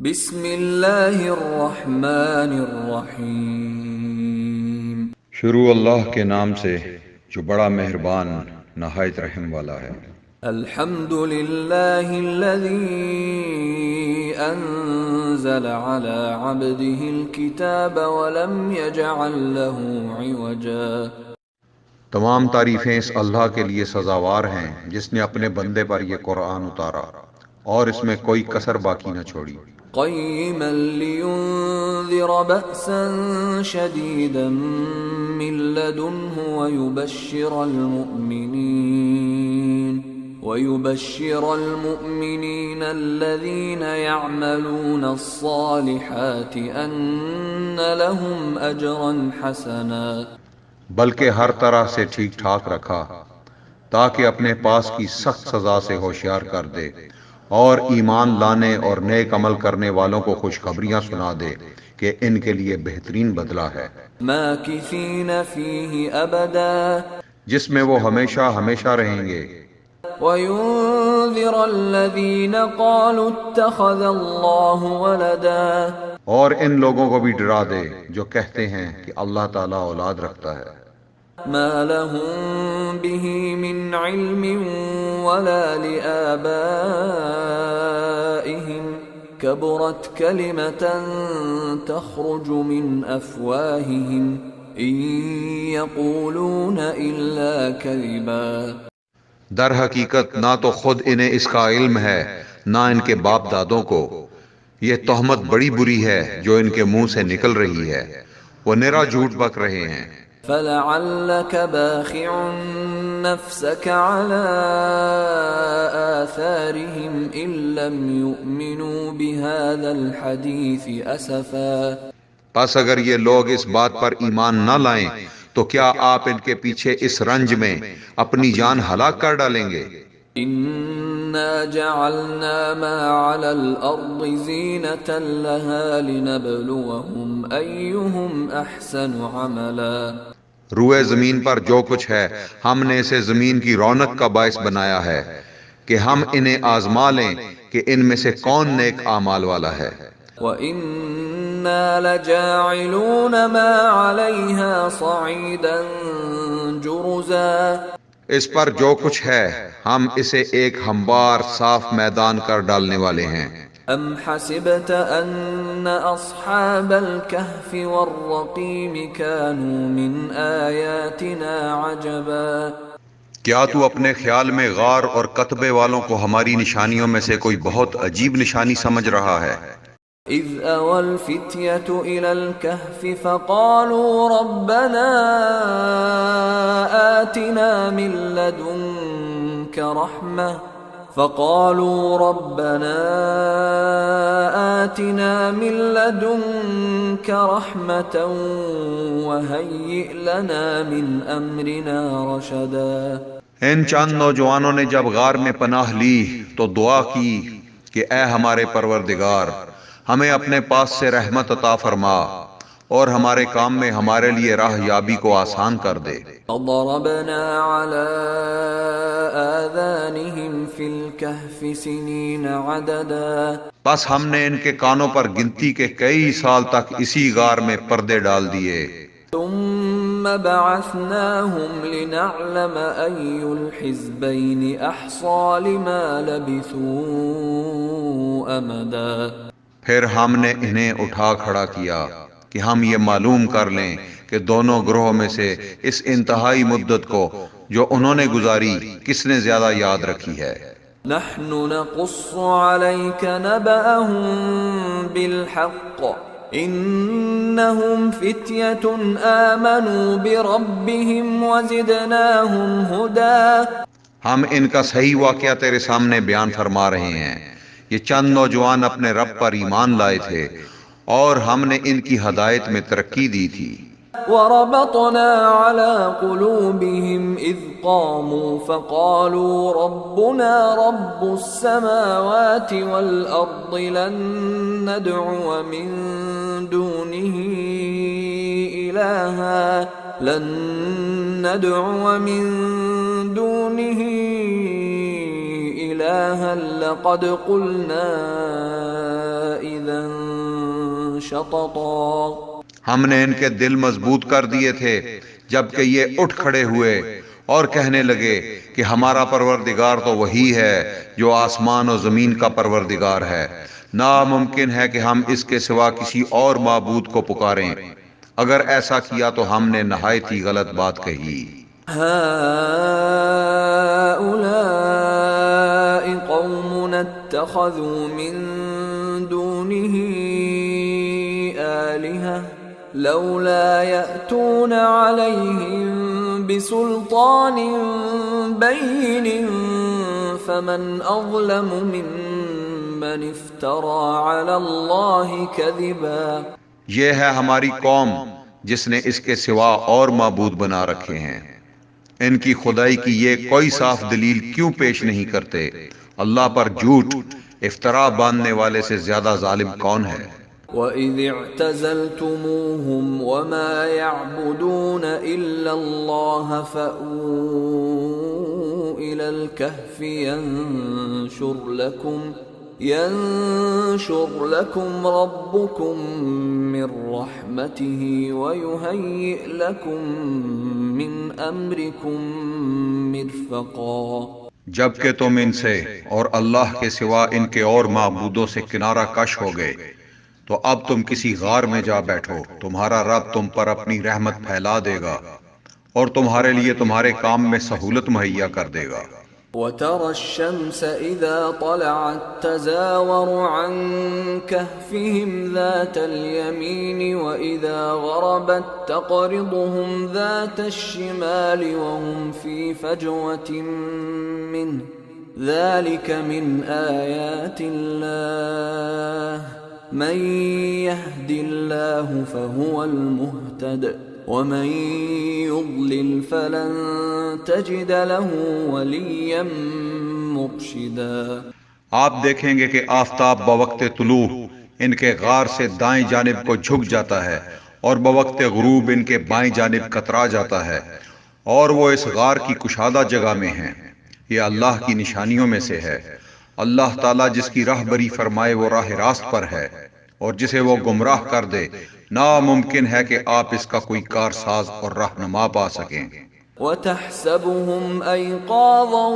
بسم اللہ الرحمن الرحیم۔ شروع اللہ کے نام سے جو بڑا مہربان نہایت رحم والا ہے۔ الحمد للہ الذی انزل علی عبده الکتاب ولم یجعل له عوجا۔ تمام تعریفیں اس اللہ کے لیے سزاوار ہیں جس نے اپنے بندے پر یہ قرآن اتارا اور اس میں کوئی کسر باقی نہ چھوڑی۔ قیما لینذر بأسا شدیدا من لدنہ ويبشر المؤمنين الذين يعملون الصالحات أن لهم أجرا حسنا۔ بلکہ ہر طرح سے ٹھیک ٹھاک رکھا تاکہ اپنے پاس کی سخت سزا سے ہوشیار کر دے اور ایمان لانے اور نیک عمل کرنے والوں کو خوشخبریاں سنا دے کہ ان کے لیے بہترین بدلہ ہے، ماکثین فیہ ابدا، جس میں وہ ہمیشہ ہمیشہ رہیں گے۔ وَيُنذِرَ الَّذِينَ قَالُوا اتَّخَذَ اللَّهُ وَلَدًا، اور ان لوگوں کو بھی ڈرا دے جو کہتے ہیں کہ اللہ تعالیٰ اولاد رکھتا ہے۔ ما لهم به من علم ولا لآبائهم كبرت كلمة تخرج من أفواههم إن يقولون إلا كذبا۔ در حقیقت نہ تو خود انہیں اس کا علم ہے نہ ان کے باپ دادوں کو، یہ تہمت بڑی بری ہے جو ان کے منہ سے نکل رہی ہے، وہ نرا جھوٹ بک رہے ہیں۔ فَلَعَلَّكَ بَاخِعٌ نَفْسَكَ عَلَىٰ آثَارِهِمْ إِن لَّمْ يُؤْمِنُوا بِهَٰذَا الْحَدِيثِ أَسَفًا۔ پس اگر یہ لوگ اس بات پر ایمان نہ لائیں تو کیا آپ ان کے پیچھے اس رنج میں اپنی جان ہلاک کر ڈالیں گے؟ إِنَّا جَعَلْنَا مَا عَلَى الْأَرْضِ زِينَةً لَهَا لِنَبْلُوَهُمْ أَيُّهُمْ أَحْسَنُ عَمَلًا۔ روئے زمین پر جو کچھ ہے ہم نے اسے زمین کی رونق کا باعث بنایا ہے کہ ہم انہیں آزما لیں کہ ان میں سے کون نیک اعمال والا ہے۔ وَإِنَّا لَجَاعِلُونَ مَا عَلَيْهَا صَعِيدًا جُرُزًا۔ اس پر جو کچھ ہے ہم اسے ایک ہموار صاف میدان کر ڈالنے والے ہیں۔ ام حسبت ان اصحاب الكهف والرقیم كانوا من آیاتنا عجبا۔ کیا تو اپنے خیال میں غار اور کتبے والوں کو ہماری نشانیوں میں سے کوئی بہت عجیب نشانی سمجھ رہا ہے؟ اذ اوى الفتية الى الكهف فقالوا ربنا آتنا من لدنك رحمة وهيئ لنا من امرنا رشدا۔ ان چند نوجوانوں نے جب غار میں پناہ لی تو دعا کی کہ اے ہمارے پروردگار ہمیں اپنے پاس سے رحمت عطا فرما اور ہمارے کام میں ہمارے لیے راہ یابی کو آسان کر دے۔ فضربنا على آذانهم في الكهف سنين عددا، بس ہم نے ان کے کانوں پر گنتی کے کئی سال تک اسی غار میں پردے ڈال دیے۔ ثم بعثناهم لنعلم أي الحزبين أحصى لما لبثوا أمدا۔ پھر ہم نے انہیں اٹھا کھڑا کیا کہ ہم یہ معلوم کر لیں کہ دونوں گروہوں میں سے اس انتہائی مدت کو جو انہوں نے گزاری کس نے زیادہ یاد رکھی ہے۔ نحن نقص عليك نبأهم بالحق انهم فتية آمنوا بربهم وزدناهم هدى۔ ہم ان کا صحیح واقعہ تیرے سامنے بیان فرما رہے ہیں، یہ چند نوجوان اپنے رب پر ایمان لائے تھے اور ہم نے ان کی ہدایت میں ترقی دی تھی۔ وربطنا على قلوبهم إذ قاموا فقالوا ربنا رب السماوات والأرض لن ندعو من دونه إلها إلها لقد قلنا إذا شططا. ہم نے ان کے دل مضبوط کر دیے تھے جبکہ یہ اٹھ کھڑے ہوئے اور کہنے لگے کہ ہمارا پروردگار تو وہی ہے جو آسمان و زمین کا پروردگار ہے، ناممکن ہے کہ ہم اس کے سوا کسی اور معبود کو پکاریں، اگر ایسا کیا تو ہم نے نہایت ہی غلط بات کہی. هؤلاء قوم اتخذوا من دونه آلهة لولا يأتون عليهم بسلطان بين فمن أظلم ممن افترى على الله كذبا. یہ ہے ہماری قوم جس نے اس کے سوا اور معبود بنا رکھے ہیں. ان کی خدائی کی یہ کوئی صاف دلیل کیوں پیش نہیں کرتے؟ اللہ پر جھوٹ افطرا باندھنے والے سے زیادہ ظالم کون ہے؟ وَإِذِ اعْتَزَلْتُمُوهُمْ وَمَا يَعْبُدُونَ إِلَّا اللَّهَ فَأْوُوا إِلَى الْكَهْفِ ينشر لكم ربكم من رحمته ويهيئ لكم من أمركم مرفقا. جبکہ تم ان سے اور اللہ کے سوا ان کے اور معبودوں سے کنارہ کش ہو گئے تو اب تم کسی غار میں جا بیٹھو، تمہارا رب تم پر اپنی رحمت پھیلا دے گا اور تمہارے لیے تمہارے کام میں سہولت مہیا کر دے گا. وَتَرَى الشَّمْسَ إِذَا طَلَعَتْ تَزَاوَرُ عَنْ كَهْفِهِمْ ذَاتَ الْيَمِينِ وَإِذَا غَرَبَتْ تَقْرِضُهُمْ ذَاتَ الشِّمَالِ وَهُمْ فِي فَجْوَةٍ مِّنْهُ ذَلِكَ مِنْ آيَاتِ اللَّهِ مَنْ يَهْدِ اللَّهُ فَهُوَ الْمُهْتَدِ وَمَن يُضْلِلْ فَلَن تَجِدَ لَهُ وَلِيًّا مُرْشِدًا. آپ دیکھیں گے کہ آفتاب بوقت طلوع ان کے غار سے دائیں جانب کو جھک جاتا ہے اور بوقت غروب ان کے بائیں جانب کترا جاتا ہے، اور وہ اس غار کی کشادہ جگہ میں ہیں. یہ اللہ کی نشانیوں میں سے ہے. اللہ تعالیٰ جس کی راہبری فرمائے وہ راہ راست پر ہے، اور جسے وہ گمراہ کر دے ناممکن ہے کہ آپ اس کا کوئی کارساز اور رہنما پا سکیں. وَتَحْسَبُهُمْ أَيْقَاظًا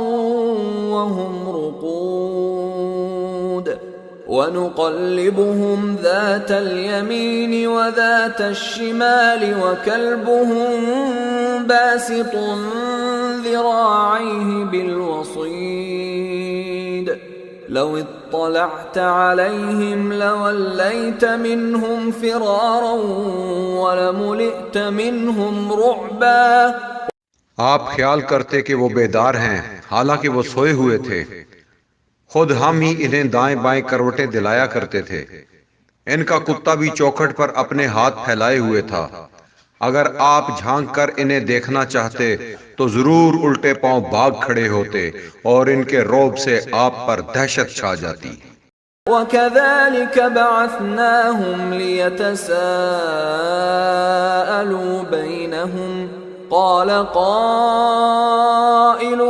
وَهُمْ رُقُودٌ وَنُقَلِّبُهُمْ ذَاتَ الْيَمِينِ وَذَاتَ الشِّمَالِ وَكَلْبُهُمْ بَاسِطٌ ذِرَاعَيْهِ بِالْوَصِيدِ لَوِ اطَّلَعْتَ عَلَيْهِمْ لَوَلَّيْتَ مِنْهُمْ فِرَارًا وَلَمُلِئْتَ مِنْهُمْ رُعْبًا. آپ خیال کرتے کہ وہ بیدار ہیں حالانکہ وہ سوئے ہوئے تھے. خود ہم ہی انہیں دائیں بائیں کروٹیں دلایا کرتے تھے. ان کا کتا بھی چوکھٹ پر اپنے ہاتھ پھیلائے ہوئے تھا. اگر آپ جھانک کر انہیں دیکھنا چاہتے تو ضرور الٹے پاؤں بھاگ کھڑے ہوتے اور ان کے رعب سے آپ پر دہشت چھا جاتی. وَكَذَلِكَ بَعَثْنَاهُمْ لِيَتَسَاءَلُوا بَيْنَهُمْ قَالَ قَائِلٌ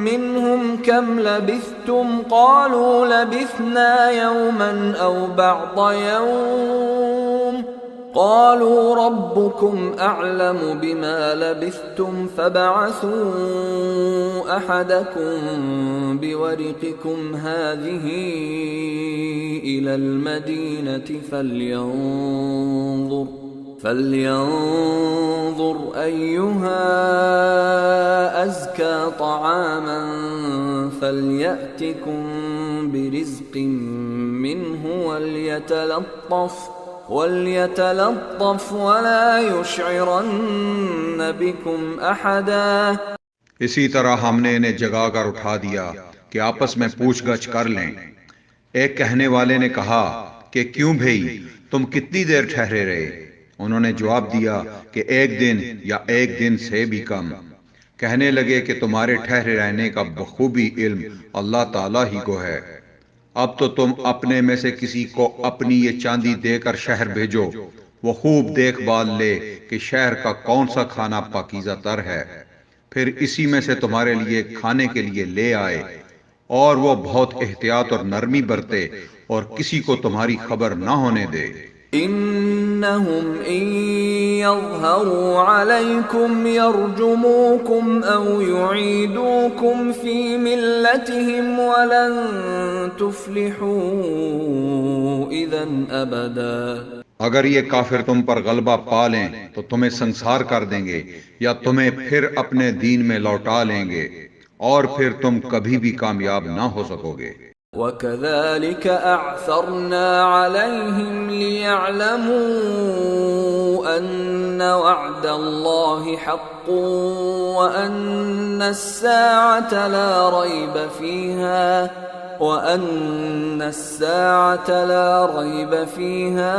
مِّنْهُمْ كَمْ لَبِثْتُمْ قَالُوا لَبِثْنَا يَوْمًا أَوْ بَعْضَ يَوْمٍ قَالُوا رَبُّكُمْ أَعْلَمُ بِمَا لَبِثْتُمْ فَابْعَثُوا أَحَدَكُمْ بِوَرِقِكُمْ هَٰذِهِ إِلَى الْمَدِينَةِ فَلْيَنظُرْ أَيُّهَا أَزْكَىٰ طَعَامًا فَلْيَأْتِكُمْ بِرِزْقٍ مِّنْهُ وَلْيَتَلَطَّفْ وَلَا يُشْعِرَنَّ بِكُمْ أَحَدًا. اسی طرح ہم نے انہیں جگا کر اٹھا دیا کہ آپس میں پوچھ گچھ کر لیں. ایک کہنے والے نے کہا کہ کیوں بھئی تم کتنی دیر ٹھہرے رہے؟ انہوں نے جواب دیا کہ ایک دن یا ایک دن سے بھی کم. کہنے لگے کہ تمہارے ٹھہرے رہنے کا بخوبی علم اللہ تعالیٰ ہی کو ہے. اب تو تم اپنے میں سے کسی کو اپنی یہ چاندی دے کر شہر بھیجو، وہ خوب دیکھ بھال لے کہ شہر کا کون سا کھانا پاکیزہ تر ہے، پھر اسی میں سے تمہارے لیے کھانے کے لیے لے آئے، اور وہ بہت احتیاط اور نرمی برتے اور کسی کو تمہاری خبر نہ ہونے دے۔ إنهم إن يظهروا عليكم يرجموكم أو يعيدوكم في ملتهم ولن تفلحوا إذا أبدا۔ اگر یہ کافر تم پر غلبہ پا لیں تو تمہیں سنسار کر دیں گے یا تمہیں پھر اپنے دین میں لوٹا لیں گے، اور پھر تم کبھی بھی کامیاب نہ ہو سکو گے۔ وَكَذَلِكَ أَعْثَرْنَا عَلَيْهِمْ لِيَعْلَمُوا أَنَّ وَعْدَ اللَّهِ حَقٌّ وَأَنَّ السَّاعَةَ لَا رَيْبَ فِيهَا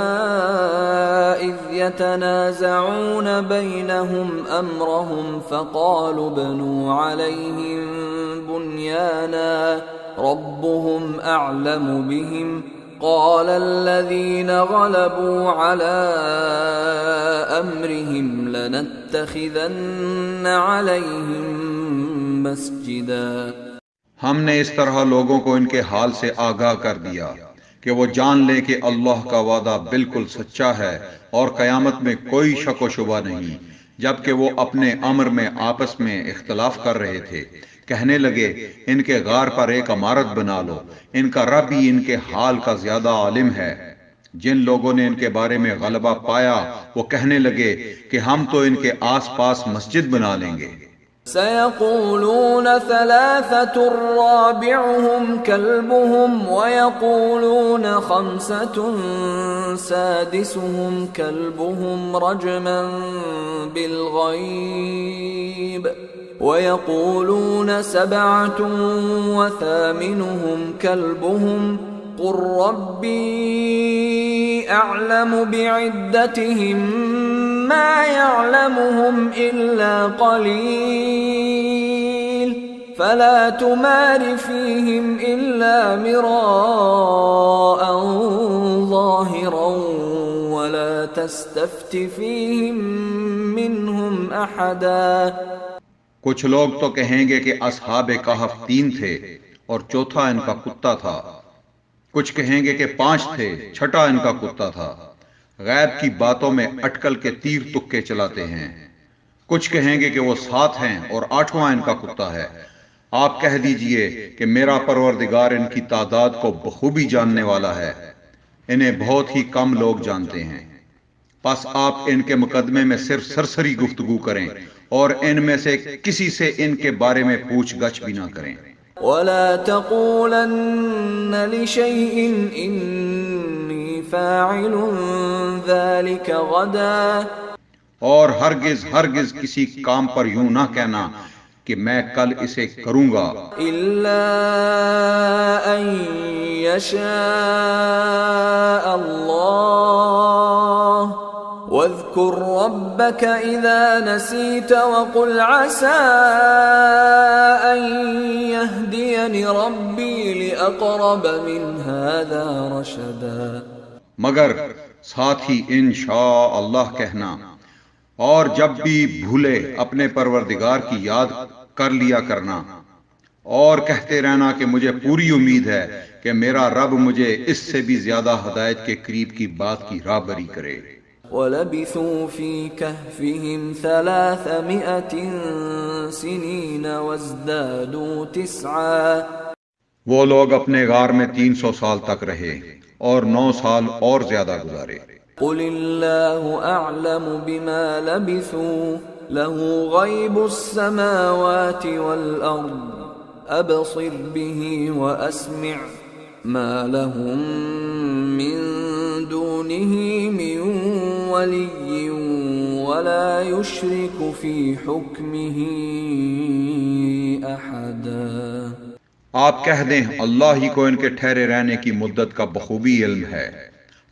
إِذْ يَتَنَازَعُونَ بَيْنَهُمْ أَمْرَهُمْ فَقَالُوا ابْنُوا عَلَيْهِمْ بُنْيَانًا رَبُّهُمْ أَعْلَمُ بِهِمْ قَالَ الَّذِينَ غَلَبُوا عَلَى أَمْرِهِمْ لَنَتَّخِذَنَّ عَلَيْهِمْ مَسْجِدًا۔ ہم نے اس طرح لوگوں کو ان کے حال سے آگاہ کر دیا کہ وہ جان لیں کہ اللہ کا وعدہ بالکل سچا ہے اور قیامت میں کوئی شک و شبہ نہیں۔ جبکہ وہ اپنے امر میں آپس میں اختلاف کر رہے تھے، کہنے لگے ان کے غار پر ایک عمارت بنا لو، ان کا رب ہی ان کے حال کا زیادہ عالم ہے۔ جن لوگوں نے ان کے بارے میں غلبہ پایا وہ کہنے لگے کہ ہم تو ان کے آس پاس مسجد بنا لیں گے۔ سَيَقُولُونَ ثَلَاثَةٌ رَابِعُهُمْ كَلْبُهُمْ وَيَقُولُونَ خَمْسَةٌ سَادِسُهُمْ كَلْبُهُمْ رَجْمًا بِالْغَيْبِ وَيَقُولُونَ سَبْعَةٌ وَثَامِنُهُمْ كَلْبُهُمْ قُل رَّبِّي أَعْلَمُ بِعِدَّتِهِم مَّا يَعْلَمُهُمْ إِلَّا قَلِيلٌ فَلَا تُمَارِ فِيهِمْ إِلَّا مِرَاءً ظَاهِرًا وَلَا تَسْتَفْتِ فِيهِم مِّنْهُمْ أَحَدًا۔ کچھ لوگ تو کہیں گے کہ اصحاب کہف 3 تھے اور چوتھا ان کا کتا تھا، کچھ کہیں گے کہ 5 تھے، چھٹا ان کا کتا تھا۔ غیب کی باتوں میں اٹکل کے تیر تکے چلاتے ہیں۔ کچھ کہیں گے کہ وہ 7 ہیں اور 8واں ان کا کتا ہے۔ آپ کہہ دیجئے کہ میرا پروردگار ان کی تعداد کو بخوبی جاننے والا ہے، انہیں بہت ہی کم لوگ جانتے ہیں۔ پس آپ ان کے مقدمے میں صرف سرسری گفتگو کریں اور ان میں سے کسی سے ان کے بارے میں پوچھ گچھ بھی نہ کریں۔ وَلَا تَقُولَنَّ لِشَيْءٍ إِنِّي فَاعِلٌ ذَلِكَ غَدًا، اور ہرگز کسی کام پر یوں نہ کہنا کہ میں کل اسے کروں گا، إِلَّا أَن يَشَاءَ اللَّهُ وَاذْكُر رَّبَّكَ إِذَا نَسِيتَ وَقُلْ عَسَىٰ أَن يَهْدِيَنِ رَبِّي لِأَقْرَبَ مِنْ هَٰذَا رَشَدًا۔ مگر ساتھ ہی انشاء اللہ کہنا، اور جب بھی بھولے اپنے پروردگار کی یاد کر لیا کرنا، اور کہتے رہنا کہ مجھے پوری امید ہے کہ میرا رب مجھے اس سے بھی زیادہ ہدایت کے قریب کی بات کی راہبری کرے۔ وَلَبِثُوا فِي كَهْفِهِمْ 300 سِنِينَ وَازْدَادُوا 9۔ وہ لوگ اپنے غار میں 300 سال تک رہے اور 9 سال اور زیادہ گزارے۔ قُلِ اللَّهُ أَعْلَمُ بِمَا لَبِثُوا لَهُ غَيْبُ السَّمَاوَاتِ وَالْأَرْضِ أَبْصِرْ بِهِ وَأَسْمِعْ مَا لَهُم مِّن دُونِهِ مِن وَلِيٍّ وَلَا يُشْرِكُ فِي حُكْمِهِ أَحَدًا۔ آپ کہہ دیں اللہ ہی کو ان کے ٹھہرے رہنے کی مدت کا بخوبی علم ہے،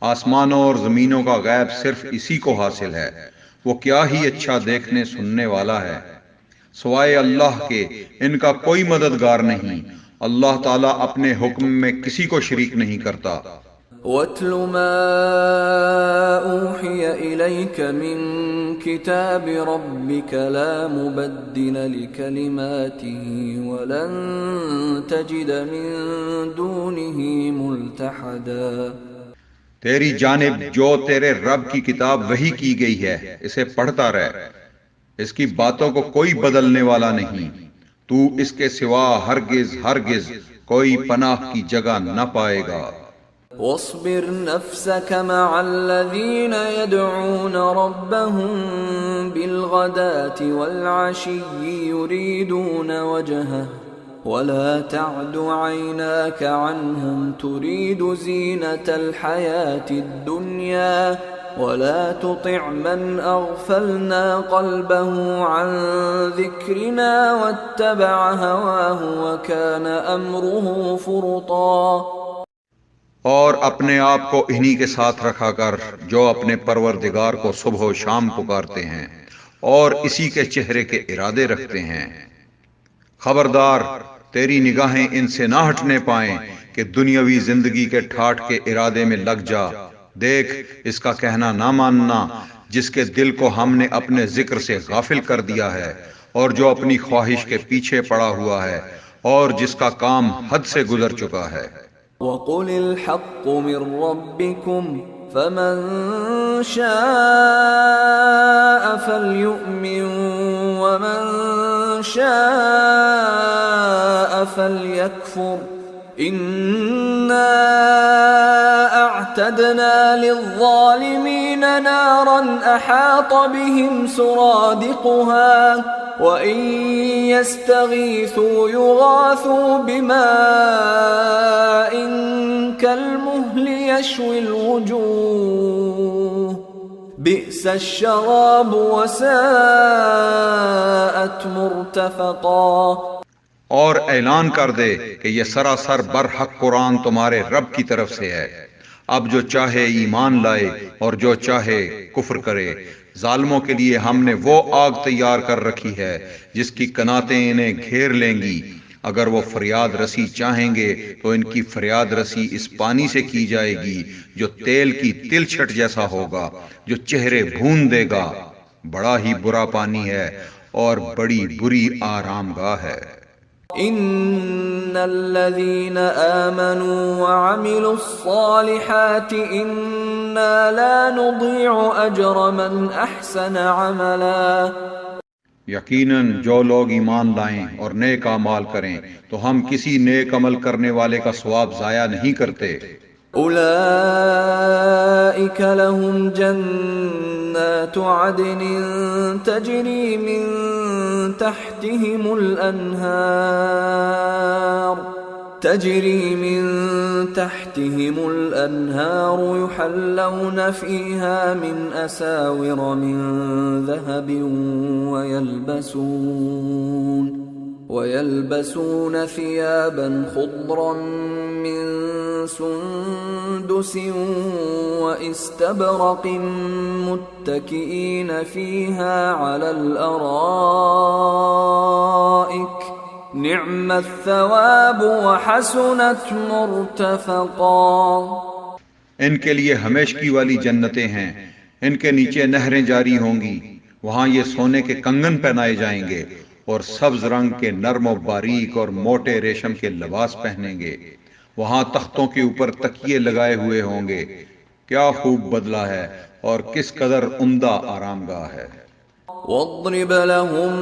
آسمانوں اور زمینوں کا غیب صرف اسی کو حاصل ہے، وہ کیا ہی اچھا دیکھنے سننے والا ہے۔ سوائے اللہ کے ان کا کوئی مددگار نہیں، اللہ تعالیٰ اپنے حکم میں کسی کو شریک نہیں کرتا۔ وَاتْلُ مَا أُوحِيَ إِلَيْكَ مِن كِتَابِ رَبِّكَ لَا مُبَدِّلَ لِكَلِمَاتِهِ وَلَن تَجِدَ مِن دُونِهِ مُلْتَحَدًا۔ تیری جانب جو تیرے رب کی کتاب وحی کی گئی ہے اسے پڑھتا رہ، اس کی باتوں کو کوئی بدلنے والا نہیں، تو اس کے سوا ہرگز ہرگز کوئی پناہ کی جگہ نہ پائے گا۔ واصبر نفسك مع الذين يدعون ربهم بالغداة والعشي يريدون وجهه ولا تعد عيناك عنهم تريد زينة الحياة الدنيا ولا تطع من أغفلنا قلبه عن ذكرنا واتبع هواه وكان أمره فرطا۔ اور اپنے آپ کو انہی کے ساتھ رکھا کر جو اپنے پروردگار کو صبح و شام پکارتے ہیں اور اسی کے چہرے کے ارادے رکھتے ہیں۔ خبردار تیری نگاہیں ان سے نہ ہٹنے پائیں کہ دنیاوی زندگی کے ٹھاٹ کے ارادے میں لگ جا۔ دیکھ اس کا کہنا نہ ماننا جس کے دل کو ہم نے اپنے ذکر سے غافل کر دیا ہے اور جو اپنی خواہش کے پیچھے پڑا ہوا ہے اور جس کا کام حد سے گزر چکا ہے۔ وَقُلِ الْحَقُّ مِن رَّبِّكُمْ فَمَن شَاءَ فَلْيُؤْمِن وَمَن شَاءَ فَلْيَكْفُرْ إِنَّا أَعْتَدْنَا لِلظَّالِمِينَ نَارًا أَحَاطَ بِهِمْ سُرَادِقُهَا وَإِن يَسْتَغِيثُوا يُغَاثُوا بِمَاءٍ كَالْمُهْلِ يَشْوِي الْوُجُوهَ بِئْسَ الشَّرَابُ وَسَاءَتْ مُرْتَفَقًا۔ اور اعلان کر دے کہ یہ سراسر برحق قرآن تمہارے رب کی طرف سے ہے، اب جو چاہے ایمان لائے اور جو چاہے کفر کرے۔ ظالموں کے لیے ہم نے وہ آگ تیار کر رکھی ہے جس کی کناتیں انہیں گھیر لیں گی۔ اگر وہ فریاد رسی چاہیں گے تو ان کی فریاد رسی اس پانی سے کی جائے گی جو تیل کی تل چھٹ جیسا ہوگا، جو چہرے بھون دے گا۔ بڑا ہی برا پانی ہے اور بڑی بری آرام گاہ ہے۔ ان الذين آمنوا وعملوا الصالحات انا لا نضيع اجر من احسن عملا۔ یقیناً جو لوگ ایمان لائیں اور نیک اعمال کریں تو ہم کسی نیک عمل کرنے والے کا ثواب ضائع نہیں کرتے۔ اولئک لهم جنات عدن تجری من تحتهم الانہار یحلون فیہا من اساور من ذہب ويلبسون ثيابا خضرا من سندس واستبرق متكئين فيها على الارائك نعم الثواب وحسنت مرتفقا۔ ان کے لیے ہمیشگی والی جنتیں ہیں، ان کے نیچے نہریں جاری ہوں گی، وہاں یہ سونے کے کنگن پہنائے جائیں گے اور سبز رنگ کے نرم و باریک اور موٹے ریشم کے لباس پہنیں گے، وہاں تختوں کے اوپر تکیے لگائے ہوئے ہوں گے۔ کیا خوب بدلہ ہے اور کس قدر عمدہ آرام گاہ ہے۔ واضرب لهم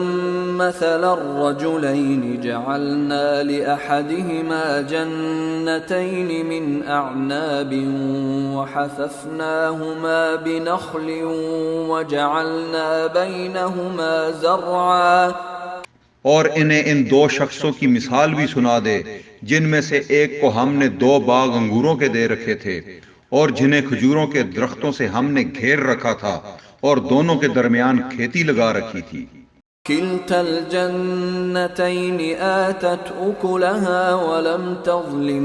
مثل الرجلين جعلنا لأحدهما جنتين من أعناب وحففناهما بنخل وجعلنا بينهما زرعا۔ اور انہیں ان دو شخصوں کی مثال بھی سنا دے جن میں سے ایک کو ہم نے 2 باغ انگوروں کے دے رکھے تھے اور جنہیں کھجوروں کے درختوں سے ہم نے گھیر رکھا تھا اور دونوں کے درمیان کھیتی لگا رکھی تھی۔ كلتا الجنتين آتت أكلها ولم تظلم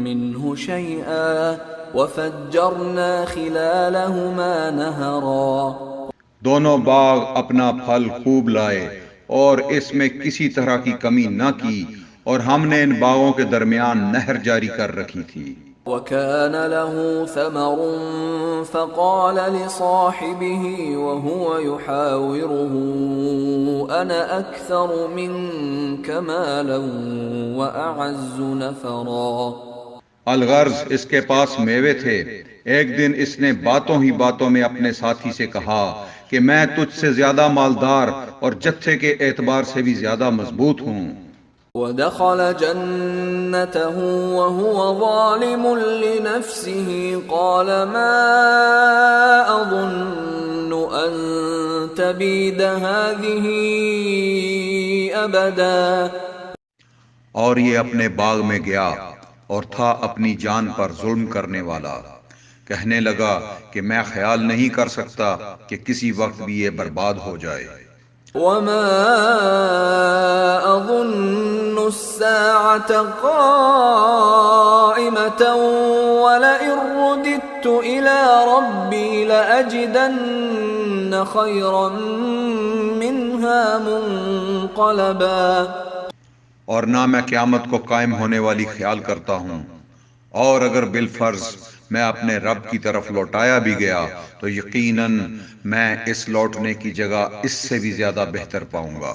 منه شيئا وفجرنا خلالهما نهرا۔ دونوں باغ اپنا پھل خوب لائے اور اس میں کسی طرح کی کمی نہ کی اور ہم نے ان باغوں کے درمیان نہر جاری کر رکھی تھی۔ وكان له ثمر فقال لصاحبه وهو يحاوره أنا أكثر منك مالا وأعز نفرا۔ الغرض اس کے پاس میوے تھے۔ ایک دن اس نے باتوں ہی باتوں میں اپنے ساتھی سے کہا کہ میں تجھ سے زیادہ مالدار اور جتھے کے اعتبار سے بھی زیادہ مضبوط ہوں۔ ودخل جنته وهو ظالم لنفسه قال ما أظن أن تبيد هذه أبدا۔ اور یہ اپنے باغ میں گیا اور تھا اپنی جان پر ظلم کرنے والا، کہنے لگا کہ میں خیال نہیں کر سکتا کہ کسی وقت بھی یہ برباد ہو جائے۔ وما أظن الساعة قائمة ولئن رددت إلى ربي لأجدن خيرا منها منقلبا۔ اور نہ میں قیامت کو قائم ہونے والی خیال کرتا ہوں، اور اگر بالفرض میں اپنے رب کی طرف لوٹایا بھی گیا تو یقیناً میں اس لوٹنے کی جگہ اس سے بھی زیادہ بہتر پاؤں گا۔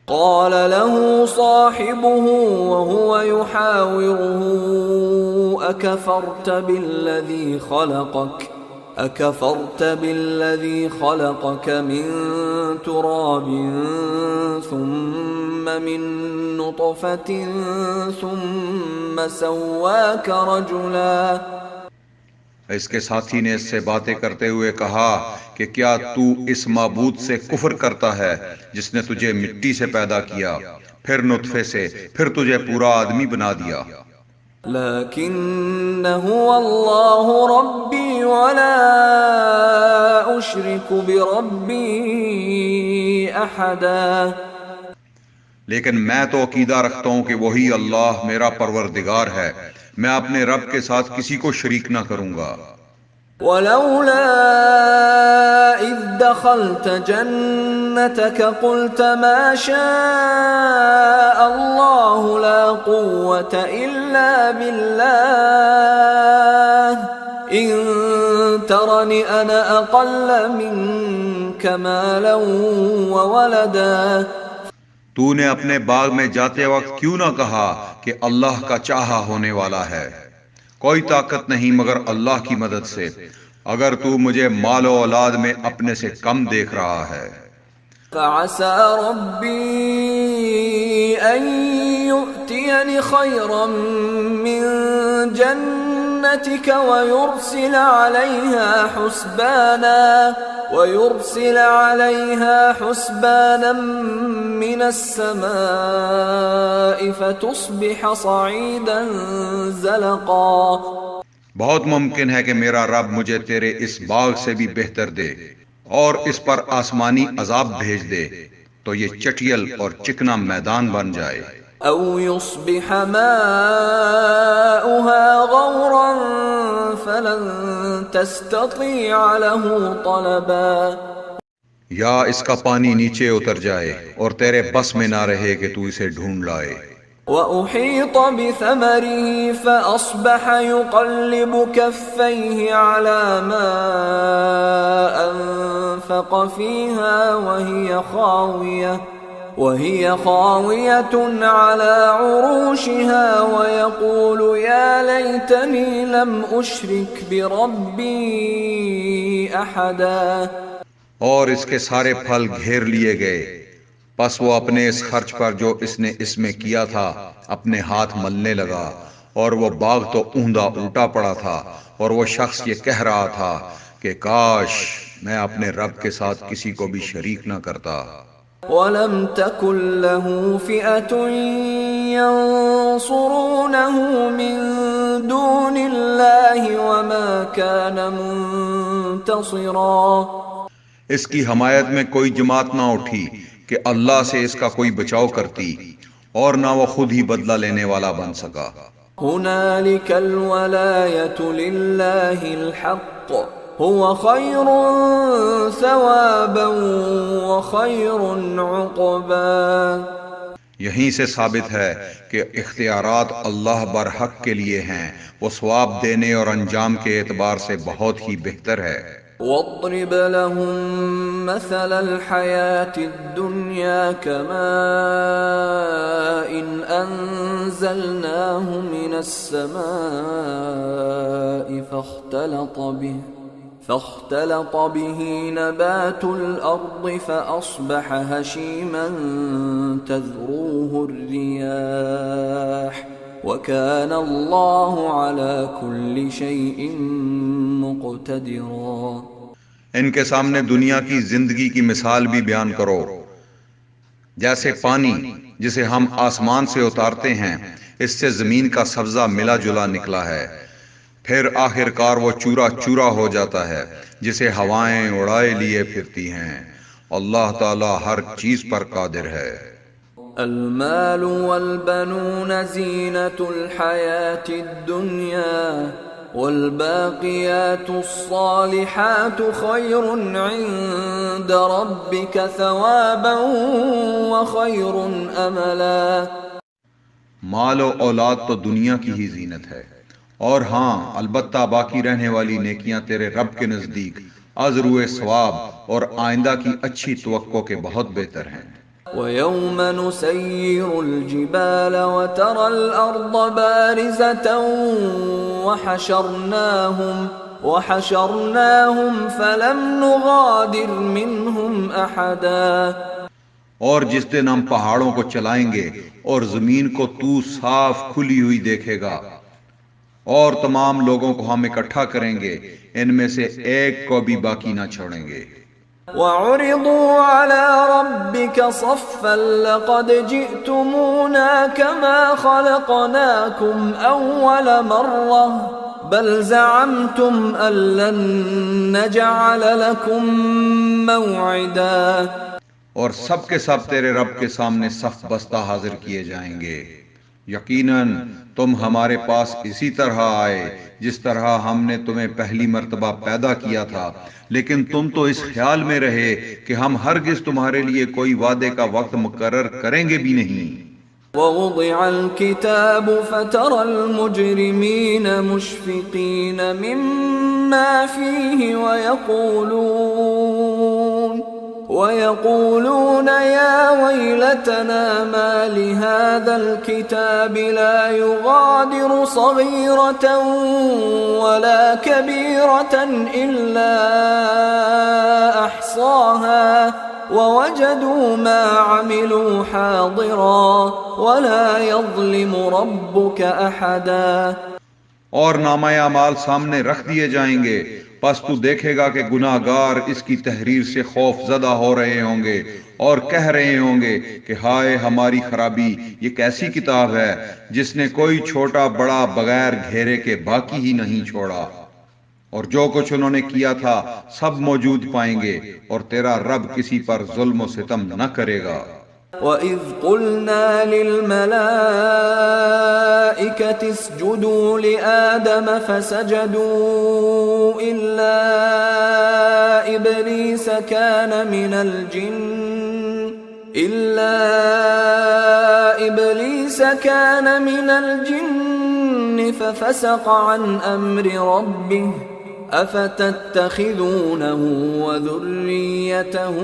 قال له صاحبه وهو يحاوره أكفرت بالذي خلقك من تراب ثم من نطفة ثم سواك رجلا۔ اس کے ساتھی نے اس سے باتیں کرتے ہوئے کہا کہ کیا تو اس معبود سے کفر کرتا ہے جس نے تجھے مٹی سے پیدا کیا، پھر نطفے سے، پھر تجھے پورا آدمی بنا دیا۔ لكن هو الله ربي ولا أشرك بربي أحدا۔ لیکن میں تو عقیدہ رکھتا ہوں کہ وہی اللہ میرا پروردگار ہے، میں اپنے رب کے ساتھ کسی کو شریک نہ کروں گا۔ ولولا إذ دخلت جنتك قلت ما شاء الله لا قوة إلا بالله إن ترني أنا أقل منك مالا وولدا۔ تو نے اپنے باغ میں جاتے وقت کیوں نہ کہا کہ اللہ کا چاہا ہونے والا ہے، کوئی طاقت نہیں مگر اللہ کی مدد سے، اگر تو مجھے مال و اولاد میں اپنے سے کم دیکھ رہا ہے۔ فعسى ربي أن يؤتيني خيرا من جنتك ويرسل عليها حسبانا من السماء فتصبح صعيدا زلقا۔ بہت ممکن ہے کہ میرا رب مجھے تیرے اس باغ سے بھی بہتر دے اور اس پر آسمانی عذاب بھیج دے تو یہ چٹیل اور چکنا میدان بن جائے۔ او يصبح ماؤها غورا فلن تستطيع له طلبا۔ یا اس کا پانی نیچے اتر جائے اور تیرے بس میں نہ رہے کہ تو اسے ڈھونڈ لائے۔ وأحيط بثمره فأصبح يقلب كفيه على ما أنفق فيها وهي خاوية على عروشها ويقول يا ليتني لم أشرك بربي أحدا۔ اور اس کے سارے پھل گھیر لیے گئے، پس وہ اپنے اس خرچ پر جو اس نے اس میں کیا تھا اپنے ہاتھ ملنے لگا، اور وہ باغ تو اوندا الٹا پڑا تھا، اور وہ شخص یہ کہہ رہا تھا کہ کاش میں اپنے رب کے ساتھ کسی کو بھی شریک نہ کرتا۔ وَلَمْ تَكُنْ لَهُ فِئَةٌ يَنْصُرُونَهُ مِنْ دُونِ اللَّهِ وَمَا كَانَ مُنْتَصِرًا۔ اس کی حمایت میں کوئی جماعت نہ اٹھی کہ اللہ سے اس کا کوئی بچاؤ کرتی، اور نہ وہ خود ہی بدلہ لینے والا بن سکا۔ هُنَالِكَ الْوَلَایَةُ لِلَّهِ الْحَقِّ هُوَ خَيْرٌ ثَوَابًا وَخَيْرٌ عُقْبًا۔ یہیں سے ثابت ہے کہ اختیارات اللہ برحق کے لیے ہیں، وہ ثواب دینے اور انجام کے اعتبار سے بہت ہی بہتر ہے۔ واضرب لهم مثل الحياة الدنيا كماء أنزلناه من السماء فاختلط به نبات الأرض فأصبح هشيما تذروه الرياح وكان الله على كل شيء مقتدرا۔ ان کے سامنے دنیا کی زندگی کی مثال بھی بیان کرو، جیسے پانی جسے ہم آسمان سے اتارتے ہیں، اس سے زمین کا سبزہ ملا جلا نکلا ہے، پھر آخر کار وہ چورا چورا ہو جاتا ہے جسے ہوائیں اڑائے لیے پھرتی ہیں۔ اللہ تعالی ہر چیز پر قادر ہے۔ المال والبنون زینة الحیاة الدنیا والباقیات الصالحات خیر عند ربک ثوابا وخیر املا۔ مال و اولاد تو دنیا کی ہی زینت ہے، اور ہاں البتہ باقی رہنے والی نیکیاں تیرے رب کے نزدیک ازروئے ثواب اور آئندہ کی اچھی توقع کے بہت بہتر ہیں۔ وَيَوْمَ نُسَيِّرُ الْجِبَالَ وَتَرَى الْأَرْضَ بَارِزَةً وَحَشَرْنَاهُمْ فَلَمْ نُغَادِرْ مِنْهُمْ أَحَدًا۔ اور جس دن ہم پہاڑوں کو چلائیں گے اور زمین کو تو صاف کھلی ہوئی دیکھے گا، اور تمام لوگوں کو ہم اکٹھا کریں گے، ان میں سے ایک کو بھی باقی نہ چھوڑیں گے۔ وَعُرِضُوا عَلَى رَبِّكَ صَفًّا لَقَدْ جِئْتُمُونَا كَمَا خَلَقْنَاكُمْ أَوَّلَ مَرَّةٍ بَلْ زَعَمْتُمْ أَن لَّن نَّجْعَلَ لَكُم مَّوْعِدًا۔ اور سب کے سب تیرے رب کے سامنے صف بستہ حاضر کیے جائیں گے۔ یقیناً تم ہمارے پاس اسی طرح آئے جس طرح ہم نے تمہیں پہلی مرتبہ پیدا کیا تھا، لیکن تم تو اس خیال میں رہے کہ ہم ہرگز تمہارے لیے کوئی وعدے کا وقت مقرر کریں گے بھی نہیں۔ وَوُضِعَ الْكِتَابُ فَتَرَى الْمُجْرِمِينَ مُشْفِقِينَ مِمَّا فِيهِ وَيَقُولُونَ يَا وَيْلَتَنَا مَا لِهَذَا الْكِتَابِ لَا يُغَادِرُ صَغِيرَةً وَلَا كَبِيرَةً إِلَّا أَحْصَاهَا وَوَجَدُوا مَا عَمِلُوا حَاضِرًا وَلَا يَظْلِمُ رَبُّكَ أَحَدًا۔ اور نامہ اعمال سامنے رکھ دیے جائیں گے، پس تو دیکھے گا کہ گناہ گار اس کی تحریر سے خوف زدہ ہو رہے ہوں گے اور کہہ رہے ہوں گے کہ ہائے ہماری خرابی، یہ کیسی کتاب ہے جس نے کوئی چھوٹا بڑا بغیر گھیرے کے باقی ہی نہیں چھوڑا۔ اور جو کچھ انہوں نے کیا تھا سب موجود پائیں گے، اور تیرا رب کسی پر ظلم و ستم نہ کرے گا۔ وَإِذْ قُلْنَا لِلْمَلَائِكَةِ اسْجُدُوا لِآدَمَ فَسَجَدُوا إِلَّا إِبْلِيسَ كَانَ مِنَ الْجِنِّ فَفَسَقَ عَنْ أَمْرِ رَبِّهِ أَفَتَتَّخِذُونَهُ وَذُرِّيَّتَهُ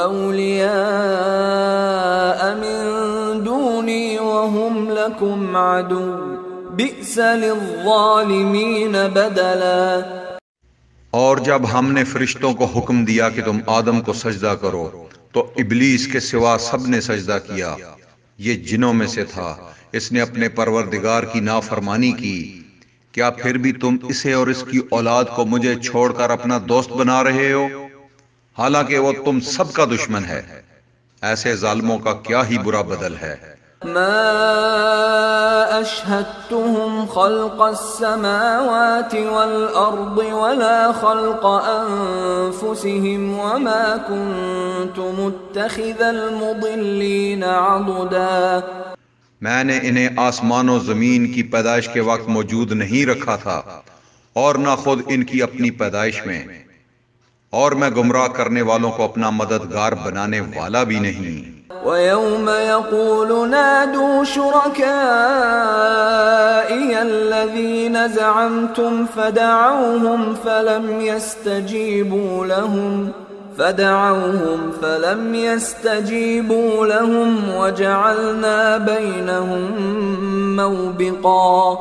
أَوْلِيَاءَ مِن دُونِي وَهُمْ لَكُمْ عَدُوٌّ بِئْسَ لِلظَّالِمِينَ بَدَلًا۔ اور جب ہم نے فرشتوں کو حکم دیا کہ تم آدم کو سجدہ کرو تو ابلیس کے سوا سب نے سجدہ کیا، یہ جنوں میں سے تھا، اس نے اپنے پروردگار کی نافرمانی کی۔ کیا پھر بھی تم اسے اور اس کی اولاد کو مجھے چھوڑ کر اپنا دوست بنا رہے ہو، حالانکہ وہ تم سب کا دشمن ہے؟ ایسے ظالموں کا کیا ہی برا بدل ہے۔ ما أشهدتهم خلق السماوات والأرض ولا خلق أنفسهم وما كنت متخذ المضلين عضدا۔ میں نے انہیں آسمان و زمین کی پیدائش کے وقت موجود نہیں رکھا تھا، اور نہ خود ان کی اپنی پیدائش میں، اور میں گمراہ کرنے والوں کو اپنا مددگار بنانے والا بھی نہیں۔ وَيَوْمَ يَقُولُ نَادُوا شُرَكَائِيَ الَّذِينَ زَعَمْتُمْ فَدَعَوْهُمْ فَلَمْ يَسْتَجِيبُوا لَهُمْ وَجَعَلْنَا بَيْنَهُمْ مَوْبِقًا۔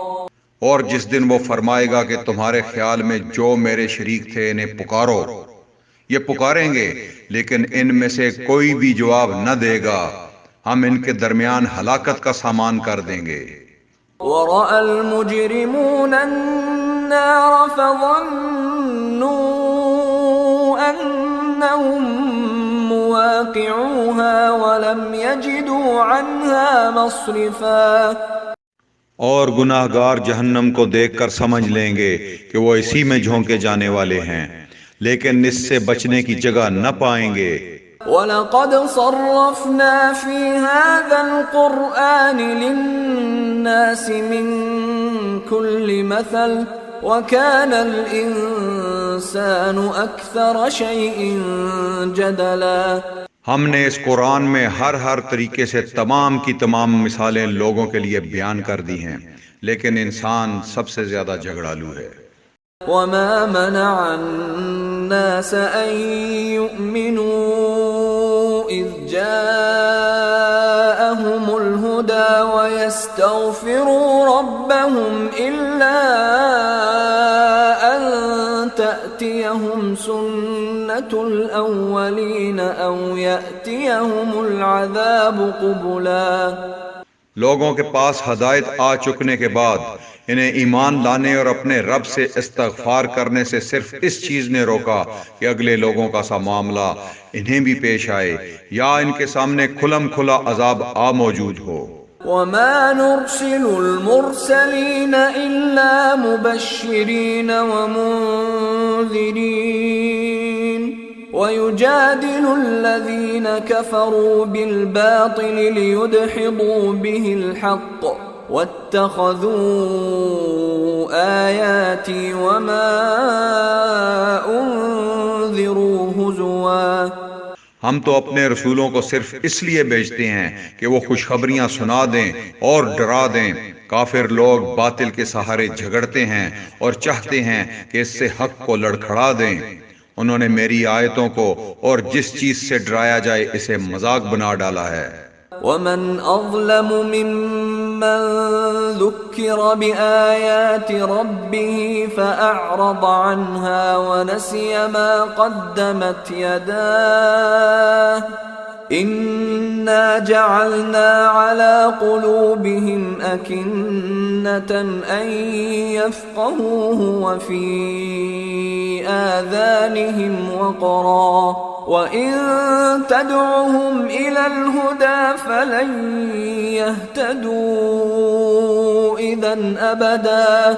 اور جس دن وہ فرمائے گا کہ تمہارے خیال میں جو میرے شریک تھے انہیں پکارو، یہ پکاریں گے لیکن ان میں سے کوئی بھی جواب نہ دے گا، ہم ان کے درمیان ہلاکت کا سامان کر دیں گے۔ وَرَأَى الْمُجْرِمُونَ النَّارَ فَظَنُّوا أَنَّهُمْ مُوَاقِعُوهَا وَلَمْ يَجِدُوا عَنْهَا مَصْرِفًا۔ اور گناہگار جہنم کو دیکھ کر سمجھ لیں گے کہ وہ اسی میں جھونکے جانے والے ہیں، لیکن اس سے بچنے کی جگہ نہ پائیں گے۔ وَلَقَدْ صَرَّفْنَا فِي هَذَا الْقُرْآنِ لِلنَّاسِ مِنْ كُلِّ مَثَلٍ وَكَانَ الْإِنسَانُ أَكْثَرَ شَيْءٍ جَدَلًا۔ ہم نے اس قرآن میں ہر طریقے سے تمام کی تمام مثالیں لوگوں کے لیے بیان کر دی ہیں، لیکن انسان سب سے زیادہ جھگڑالو ہے۔ وَمَا مَنَعَ النَّاسَ أَن يُؤْمِنُوا إِذْ جَاءَهُمُ الْهُدَى وَيَسْتَغْفِرُوا رَبَّهُمْ إِلَّا أَن تَأْتِيَهُمْ سُنَّةُ الْأَوَّلِينَ أَوْ يَأْتِيَهُمُ الْعَذَابُ قُبُلًا۔ لوگوں کے پاس ہدایت آ چکنے کے بعد انہیں ایمان لانے اور اپنے رب سے استغفار کرنے سے صرف اس چیز نے روکا کہ اگلے لوگوں کا سا معاملہ انہیں بھی پیش آئے یا ان کے سامنے کھلم کھلا عذاب آ موجود ہو۔ وَمَا نُرْسِلُ الْمُرْسَلِينَ إِلَّا مُبَشِّرِينَ وَمُنذِرِينَ وَيُجَادِلُ الَّذِينَ كَفَرُوا بِالْبَاطِلِ لِيُدْحِضُوا بِهِ الْحَقَّ وَاتَّخَذُوا آيَاتِي وَمَا أُنذِرُوا هُزُوًا۔ ہم تو اپنے رسولوں کو صرف اس لیے بھیجتے ہیں کہ وہ خوشخبریاں سنا دیں اور ڈرا دیں۔ کافر لوگ باطل کے سہارے جھگڑتے ہیں اور چاہتے ہیں کہ اس سے حق کو لڑکھڑا دیں۔ انہوں نے میری آیتوں کو اور جس چیز سے ڈرایا جائے اسے مذاق بنا ڈالا ہے۔ وَمَنْ أَظْلَمُ مِمَّنْ ذُكِّرَ بِآيَاتِ رَبِّهِ فَأَعْرَضَ عَنْهَا وَنَسِيَ مَا قَدَّمَتْ يَدَاهُ إِنَّا جَعَلْنَا عَلَى قُلُوبِهِمْ أَكِنَّةً أَن يَفْقَهُوهُ وَفِي آذَانِهِمْ وَقْرًا وَإِن تَدْعُهُمْ إِلَى الْهُدَى فَلَن يَهْتَدُوا إِذًا أَبَدًا۔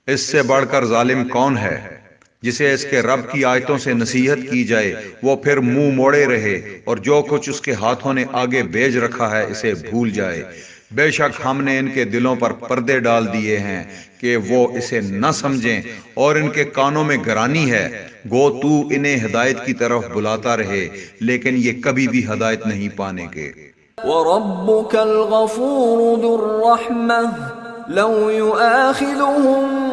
اس سے بڑھ کر ظالم کون ہے جسے اس کے رب کی آیتوں سے نصیحت کی جائے وہ پھر منہ موڑے رہے اور جو کچھ اس کے ہاتھوں نے آگے بھیج رکھا ہے اسے بھول جائے۔ بے شک ہم نے ان کے دلوں پر پردے ڈال دیے ہیں کہ وہ اسے نہ سمجھیں اور ان کے کانوں میں گرانی ہے۔ گو تو انہیں ہدایت کی طرف بلاتا رہے لیکن یہ کبھی بھی ہدایت نہیں پانے کے۔ وَرَبُّكَ الْغَفُورُ ذُو الرَّحْمَةِ لَوْ يُؤَاخِذُهُم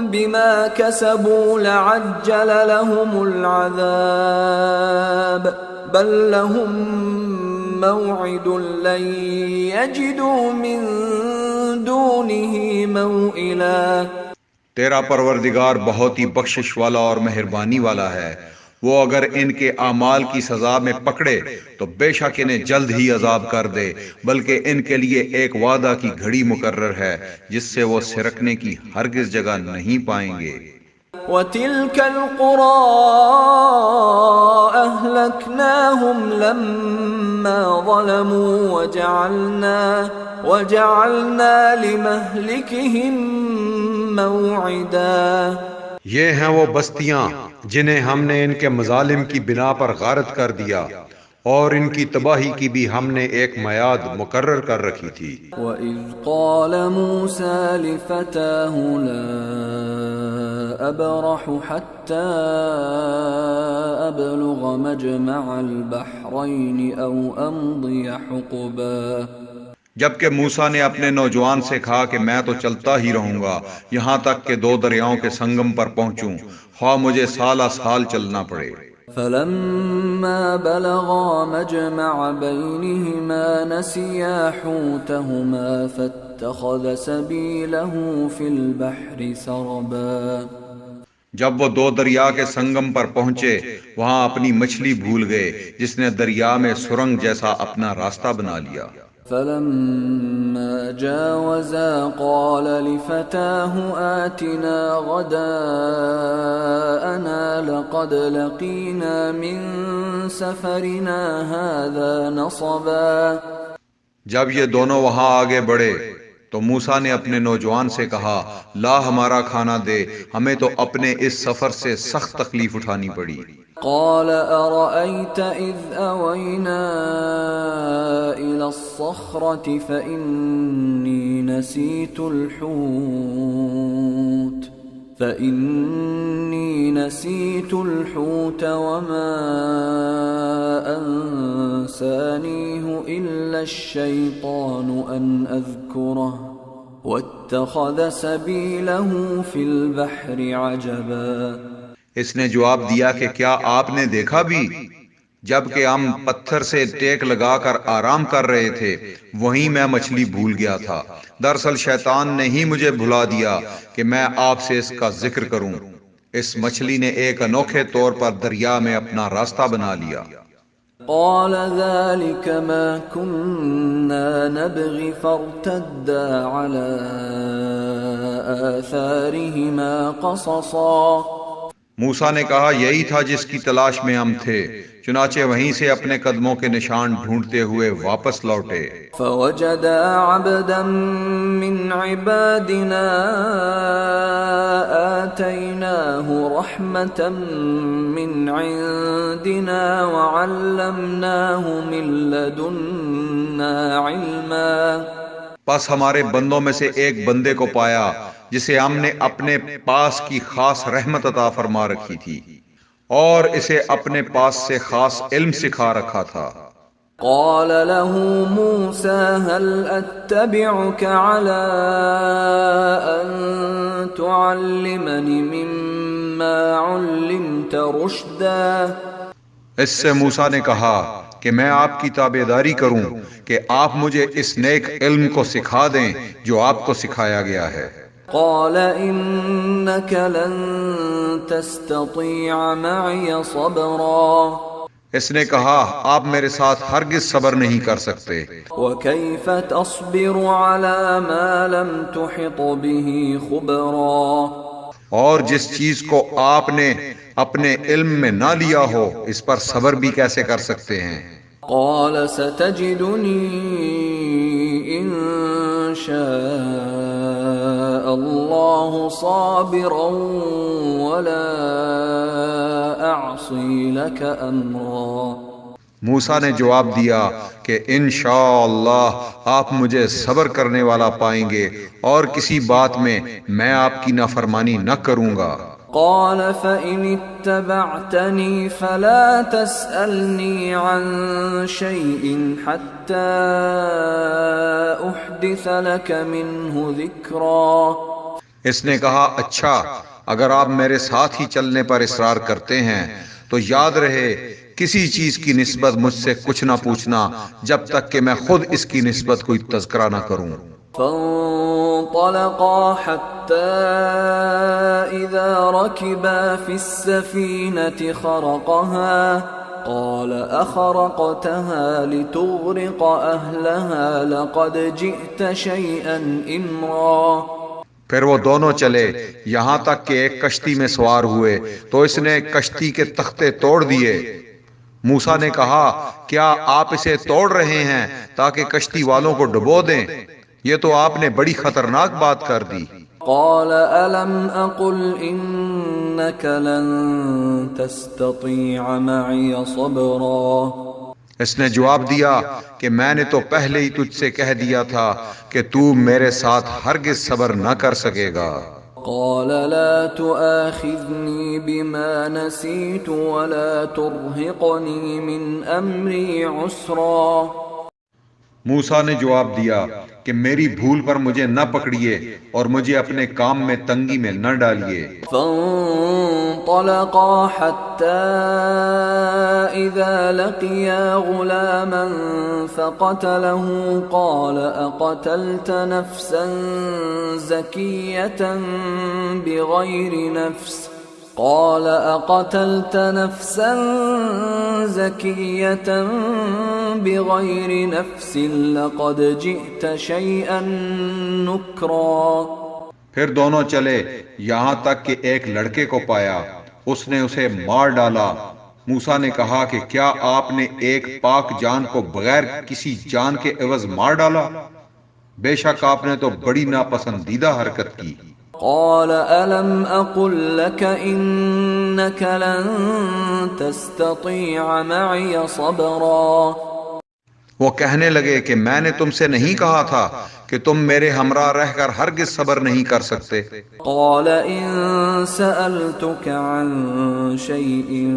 بِمَا كَسَبُوا لَعَجَّلَ لَهُمُ الْعَذَابَ بَل لَّهُم مَّوْعِدٌ لَّن يَجِدُوا مِن دُونِهِ مَوْئِلًا۔ تیرا پروردگار بہت ہی بخشش والا اور مہربانی والا ہے، وہ اگر ان کے اعمال کی سزا میں پکڑے تو بے شک انہیں جلد ہی عذاب کر دے، بلکہ ان کے لیے ایک وعدہ کی گھڑی مقرر ہے جس سے وہ سرکنے کی ہرگز جگہ نہیں پائیں گے۔ وَتِلْكَ الْقُرَىٰ أَهْلَكْنَاهُمْ لَمَّا ظَلَمُوا وَجَعَلْنَا لِمَهْلِكِهِمْ مَوْعِدًا۔ یہ ہیں وہ بستیاں جنہیں ہم نے ان کے مظالم کی بنا پر غارت کر دیا اور ان کی تباہی کی بھی ہم نے ایک میعاد مقرر کر رکھی تھی۔ وَإِذْ قَالَ مُوسَى لِفَتَاهُ لَا أَبْرَحُ حَتَّى أَبْلُغَ مَجْمَعَ الْبَحْرَيْنِ أَوْ أَمْضِيَ حُقُبًا، جبکہ موسیٰ نے اپنے نوجوان سے کہا کہ میں تو چلتا ہی رہوں گا یہاں تک کہ دو دریاؤں کے سنگم پر پہنچوں، خواہ مجھے سالہ سال چلنا پڑے۔ فَلَمَّا بَلَغَا مَجْمَعَ بَيْنِهِمَا نَسِيَا حُوتَهُمَا فَاتَّخَذَ سَبِيلَهُ فِي الْبَحْرِ سَرَبًا، جب وہ دو دریا کے سنگم پر پہنچے وہاں اپنی مچھلی بھول گئے جس نے دریا میں سرنگ جیسا اپنا راستہ بنا لیا۔ فَلَمَّا جَاوَزَا قَالَ لِفَتَاهُ آتِنَا غَدَاءَنَا لَقَدْ لَقِينَا مِن سَفَرِنَا هَذَا نَصَبًا، جب یہ دونوں وہاں آگے بڑھے تو موسیٰ نے اپنے نوجوان سے کہا لا ہمارا کھانا دے، ہمیں تو اپنے اس سفر سے سخت تکلیف اٹھانی پڑی۔ قال أرأيت إذ أوينا إلى الصخرة فإني نسيت الحوت وما أنسانيه إلا الشيطان أن أذكره واتخذ سبيله في البحر عجبا، اس نے جواب دیا کہ کیا آپ نے دیکھا بھی جب کہ ہم پتھر سے ٹیک لگا کر آرام کر رہے تھے وہیں میں مچھلی بھول گیا تھا، دراصل شیطان نے ہی مجھے بھلا دیا کہ میں آپ سے اس کا ذکر کروں۔ اس مچھلی نے ایک انوکھے طور پر دریا میں اپنا راستہ بنا لیا۔ قال ذلك ما كنا نبغي فارتدا على آثارهما قصصا، موسیٰ نے کہا یہی تھا جس کی تلاش میں ہم تھے، چنانچہ وہیں سے اپنے قدموں کے نشان ڈھونڈتے ہوئے واپس لوٹے۔ فوجدا عبدا من عبادنا آتيناه رحمة من عندنا وعلمناه من لدنا علما، پس ہمارے بندوں میں سے ایک بندے کو پایا جسے ہم نے اپنے پاس کی خاص رحمت عطا فرما رکھی تھی اور اسے اپنے پاس سے خاص علم سکھا رکھا تھا۔ قال له موسى هل أتبعك على أن تعلمني مما علمت رشدا، اس سے موسیٰ نے کہا کہ میں آپ کی تابعداری کروں کہ آپ مجھے اس نیک علم کو سکھا دیں جو آپ کو سکھایا گیا ہے۔ قال إنك لن تستطيع معي صبرا، اس نے کہا آپ میرے ساتھ ہرگز صبر نہیں کر سکتے۔ وكيف تصبر على ما لم تحط به خبرا، اور جس چیز کو آپ نے اپنے علم میں نہ لیا ہو اس پر صبر بھی کیسے کر سکتے ہیں؟ قال ستجدني إن شاء الله صابرا ولا أعصي لك أمرا، موسیٰ نے جواب دیا کہ انشاءاللہ آپ مجھے صبر کرنے والا پائیں گے اور کسی بات میں میں آپ کی نافرمانی نہ کروں گا۔ قال فإن اتبعتني فلا تسألني عن شيء حتى أحدث لك منه ذكرا، اس نے کہا اچھا اگر آپ میرے ساتھ ہی چلنے پر اصرار کرتے ہیں تو یاد رہے کسی چیز کی نسبت مجھ سے کچھ نہ پوچھنا جب تک کہ میں خود اس کی نسبت کوئی تذکرہ نہ کروں۔ فانطلقا حتى إذا ركبا في السفينة خرقها قال أخرقتها لتغرق أهلها لقد جئت شيئا إمرا، پھر وہ دونوں چلے یہاں تک کہ ایک کشتی میں سوار ہوئے تو اس نے کشتی کے تختے توڑ دیے۔ موسیٰ نے کہا کیا آپ اسے توڑ رہے ہیں تاکہ کشتی والوں کو ڈبو دیں؟ یہ تو آپ نے بڑی خطرناک بات کر دی۔ قال ألم أقل إنك لن تستطيع معي صبرا، اس نے جواب دیا کہ میں نے تو پہلے ہی تجھ سے کہہ دیا تھا کہ تو میرے ساتھ ہرگز صبر نہ کر سکے گا۔ قال لا تؤاخذني بما نسيت ولا ترهقني من أمري عسرا۔ موسیٰ نے جواب دیا کہ میری بھول پر مجھے نہ پکڑیے اور مجھے اپنے کام میں تنگی میں نہ ڈالیے۔ فانطلقا حتى إذا لقيا غلاما فقتله قال أقتلت نفسا زكية بغير نفس قال أقتلت نفسا زكية بغير نفس لقد جئت شيئا نكرا۔ پھر دونوں چلے یہاں تک کہ ایک لڑکے کو پایا، اس نے اسے مار ڈالا۔ موسیٰ نے کہا کہ کیا آپ نے ایک پاک جان کو بغیر کسی جان کے عوض مار ڈالا؟ بے شک آپ نے تو بڑی ناپسندیدہ حرکت کی۔ قال ألم أقل لك إنك لن تستطيع معي صبرا۔ وہ کہنے لگے کہ میں نے تم سے نہیں کہا تھا کہ تم میرے ہمراہ رہ کر ہرگز صبر نہیں کر سکتے۔ قال إن سألتك عن شيء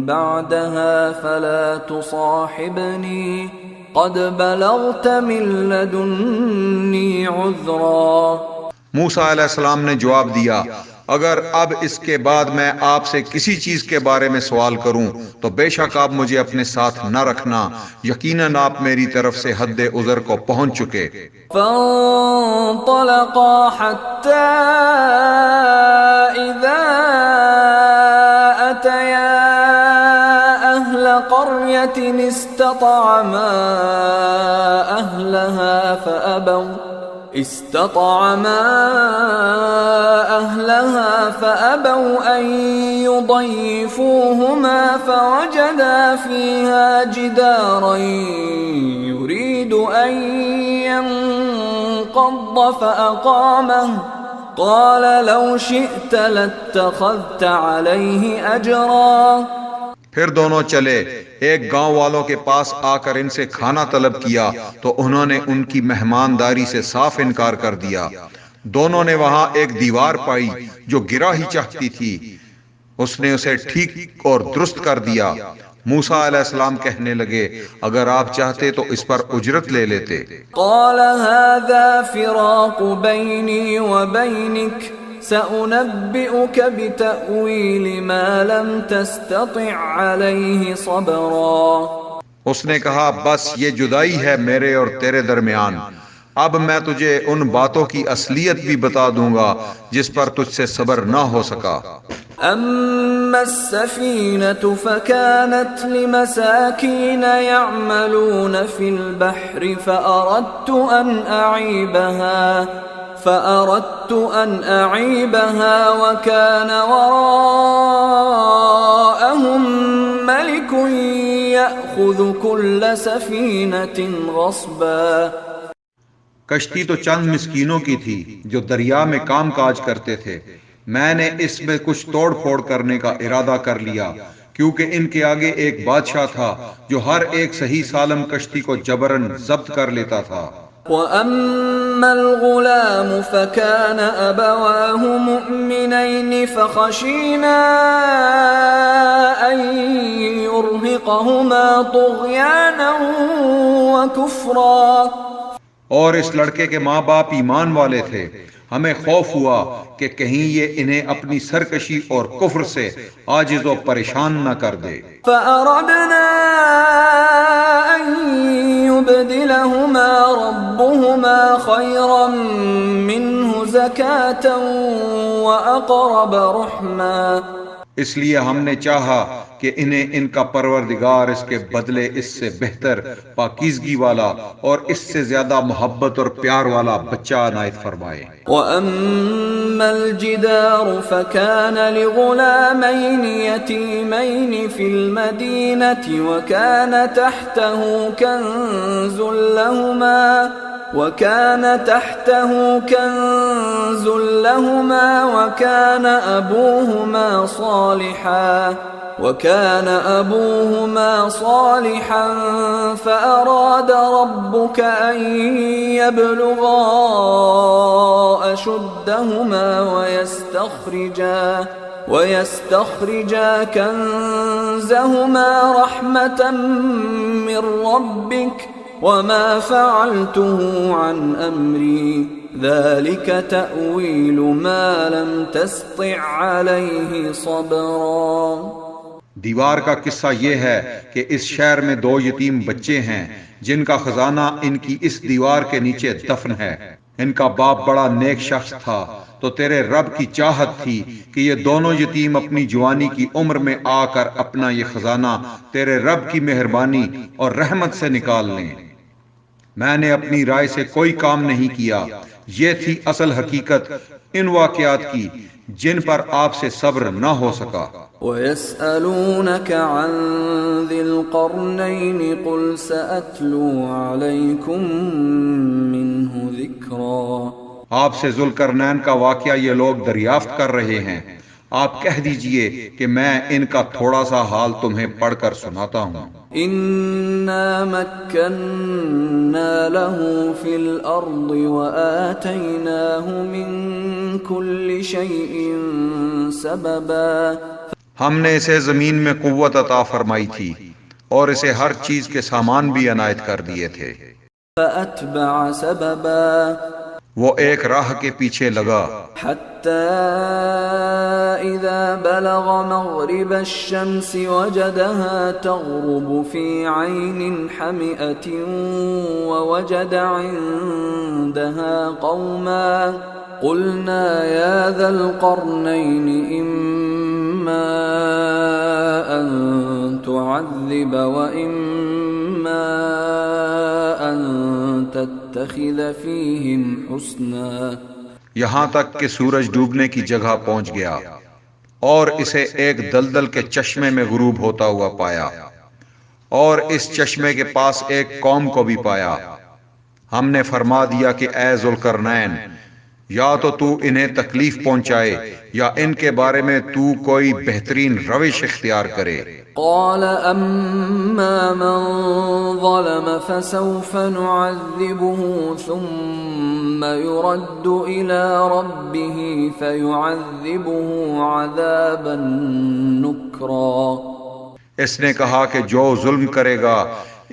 بعدها فلا تصاحبني قد بلغت من لدني عذرا۔ موسیٰ علیہ السلام نے جواب دیا اگر اب اس کے بعد میں آپ سے کسی چیز کے بارے میں سوال کروں تو بے شک آپ مجھے اپنے ساتھ نہ رکھنا، یقیناً آپ میری طرف سے حد عذر کو پہنچ چکے۔ فانطلقا حتى إذا أتيا أهل قرية استطعما أهلها فأبوا أن يضيفوهما فوجدا فيها جدارا يريد أن ينقض فأقامه قال لو شئت لاتخذت عليه أجرا۔ پھر دونوں چلے، ایک گاؤں والوں کے پاس آ کر ان سے کھانا طلب کیا تو انہوں نے ان کی مہمانداری سے صاف انکار کر دیا۔ دونوں نے وہاں ایک دیوار پائی جو گرا ہی چاہتی تھی، اس نے اسے ٹھیک اور درست کر دیا۔ موسیٰ علیہ السلام کہنے لگے اگر آپ چاہتے تو اس پر اجرت لے لیتے۔ قال هذا فراق بيني وبينك سأنبئك بتأويل ما لم تستطع عليه صبرا۔ اس نے کہا بس یہ جدائی ہے میرے اور تیرے درمیان، اب میں تجھے ان باتوں کی اصلیت بھی بتا دوں گا جس پر تجھ سے صبر نہ ہو سکا۔ أما السفينة فكانت لمساكين يعملون في البحر فأردت أن أعيبها وكان وراءهم ملك يأخذ كل سفينة غصبا۔ کشتی تو چند مسکینوں کی تھی جو دریا میں کام کاج کرتے تھے، میں نے اس میں کچھ توڑ پھوڑ کرنے کا ارادہ کر لیا کیونکہ ان کے آگے ایک بادشاہ تھا جو ہر ایک صحیح سالم کشتی کو جبراً ضبط کر لیتا تھا۔ وَأَمَّا الْغُلَامُ فَكَانَ أَبَوَاهُ مُؤْمِنَيْنِ فَخَشِينَا أَن يُرْهِقَهُمَا طُغْيَانًا وَكُفْرًا۔ اور اس لڑکے کے ماں باپ ایمان والے تھے، ہمیں خوف ہوا کہ کہیں یہ انہیں اپنی سرکشی اور کفر سے عاجز و پریشان نہ کر دے۔ فَأَرَدْنَا أَن يُبْدِلَهُمَا رَبُّهُمَا خَيْرًا مِّنْهُ زَكَاةً وَأَقْرَبَ رُحْمًا۔ اس لیے ہم نے چاہا کہ انہیں ان کا پروردگار اس کے بدلے اس سے بہتر پاکیزگی والا اور اس سے زیادہ محبت اور پیار والا بچہ عنایت فرمائے۔ وَأَمَّا الْجِدَارُ فَكَانَ لِغُلَامَيْنِ يَتِيمَيْنِ فِي الْمَدِينَةِ وَكَانَ تَحْتَهُ كَنْزٌ لَهُمَا وَكَانَ أَبُوهُمَا صَالِحًا وكان أبوهما صالحا فأراد ربك أن يبلغا أشدهما ويستخرجا كنزهما رحمة من ربك وما فعلته عن أمري ذلك تأويل ما لم تسطع عليه صبرا۔ دیوار کا قصہ یہ ہے کہ اس شہر میں 2 یتیم بچے ہیں جن کا خزانہ ان کی اس دیوار کے نیچے دفن ہے۔ ان کا باپ بڑا نیک شخص تھا، تو تیرے رب کی چاہت تھی کہ یہ دونوں یتیم اپنی جوانی کی عمر میں آ کر اپنا یہ خزانہ تیرے رب کی مہربانی اور رحمت سے نکال لیں۔ میں نے اپنی رائے سے کوئی کام نہیں کیا۔ یہ تھی اصل حقیقت ان واقعات کی جن پر آپ سے صبر نہ ہو سکا۔ وَيَسْأَلُونَكَ عَنْ ذِي الْقَرْنَيْنِ قُلْ سَأَتْلُو عَلَيْكُمْ مِنْهُ ذِكْرًا۔ آپ سے ذوالقرنین کا واقعہ یہ لوگ دریافت کر رہے ہیں، آپ کہہ دیجئے کہ میں ان کا تھوڑا سا حال تمہیں پڑھ کر سناتا ہوں۔ إِنَّا مَكَّنَّا لَهُ فِي الْأَرْضِ وَآتَيْنَاهُ مِنْ كُلِّ شَيْءٍ سَبَبًا۔ ہم نے اسے زمین میں قوت عطا فرمائی تھی اور اسے ہر چیز کے سامان بھی عنایت کر دیے تھے۔ فَأَتْبَعَ سَبَبًا، وہ ایک راہ کے پیچھے لگا، حَتَّى إِذَا بَلَغَ مَغْرِبَ الشَّمْسِ وَجَدَهَا تَغْرُبُ فِي عَيْنٍ حَمِئَةٍ وَوَجَدَ عِندَهَا قَوْمًا قُلْنَا يَا ذَا الْقَرْنَيْنِ إِمَّا أَن تُعَذِّبَ وَإِمَّا أَن تَتَّخِذَ فِيهِمْ حُسْنًا۔ یہاں تک کہ سورج ڈوبنے کی جگہ پہنچ گیا اور اسے ایک دلدل کے چشمے میں غروب ہوتا ہوا پایا، اور اس چشمے کے پاس ایک قوم کو بھی پایا۔ ہم نے فرما دیا کہ اے ذوالقرنین، یا تو انہیں تکلیف پہنچائے یا ان کے بارے میں تو کوئی بہترین روش اختیار کرے۔ قال أما من ظلم فسوف نعذبه ثم يرد إلى ربه فيعذبه عذابا نكرا۔ اس نے کہا کہ جو ظلم کرے گا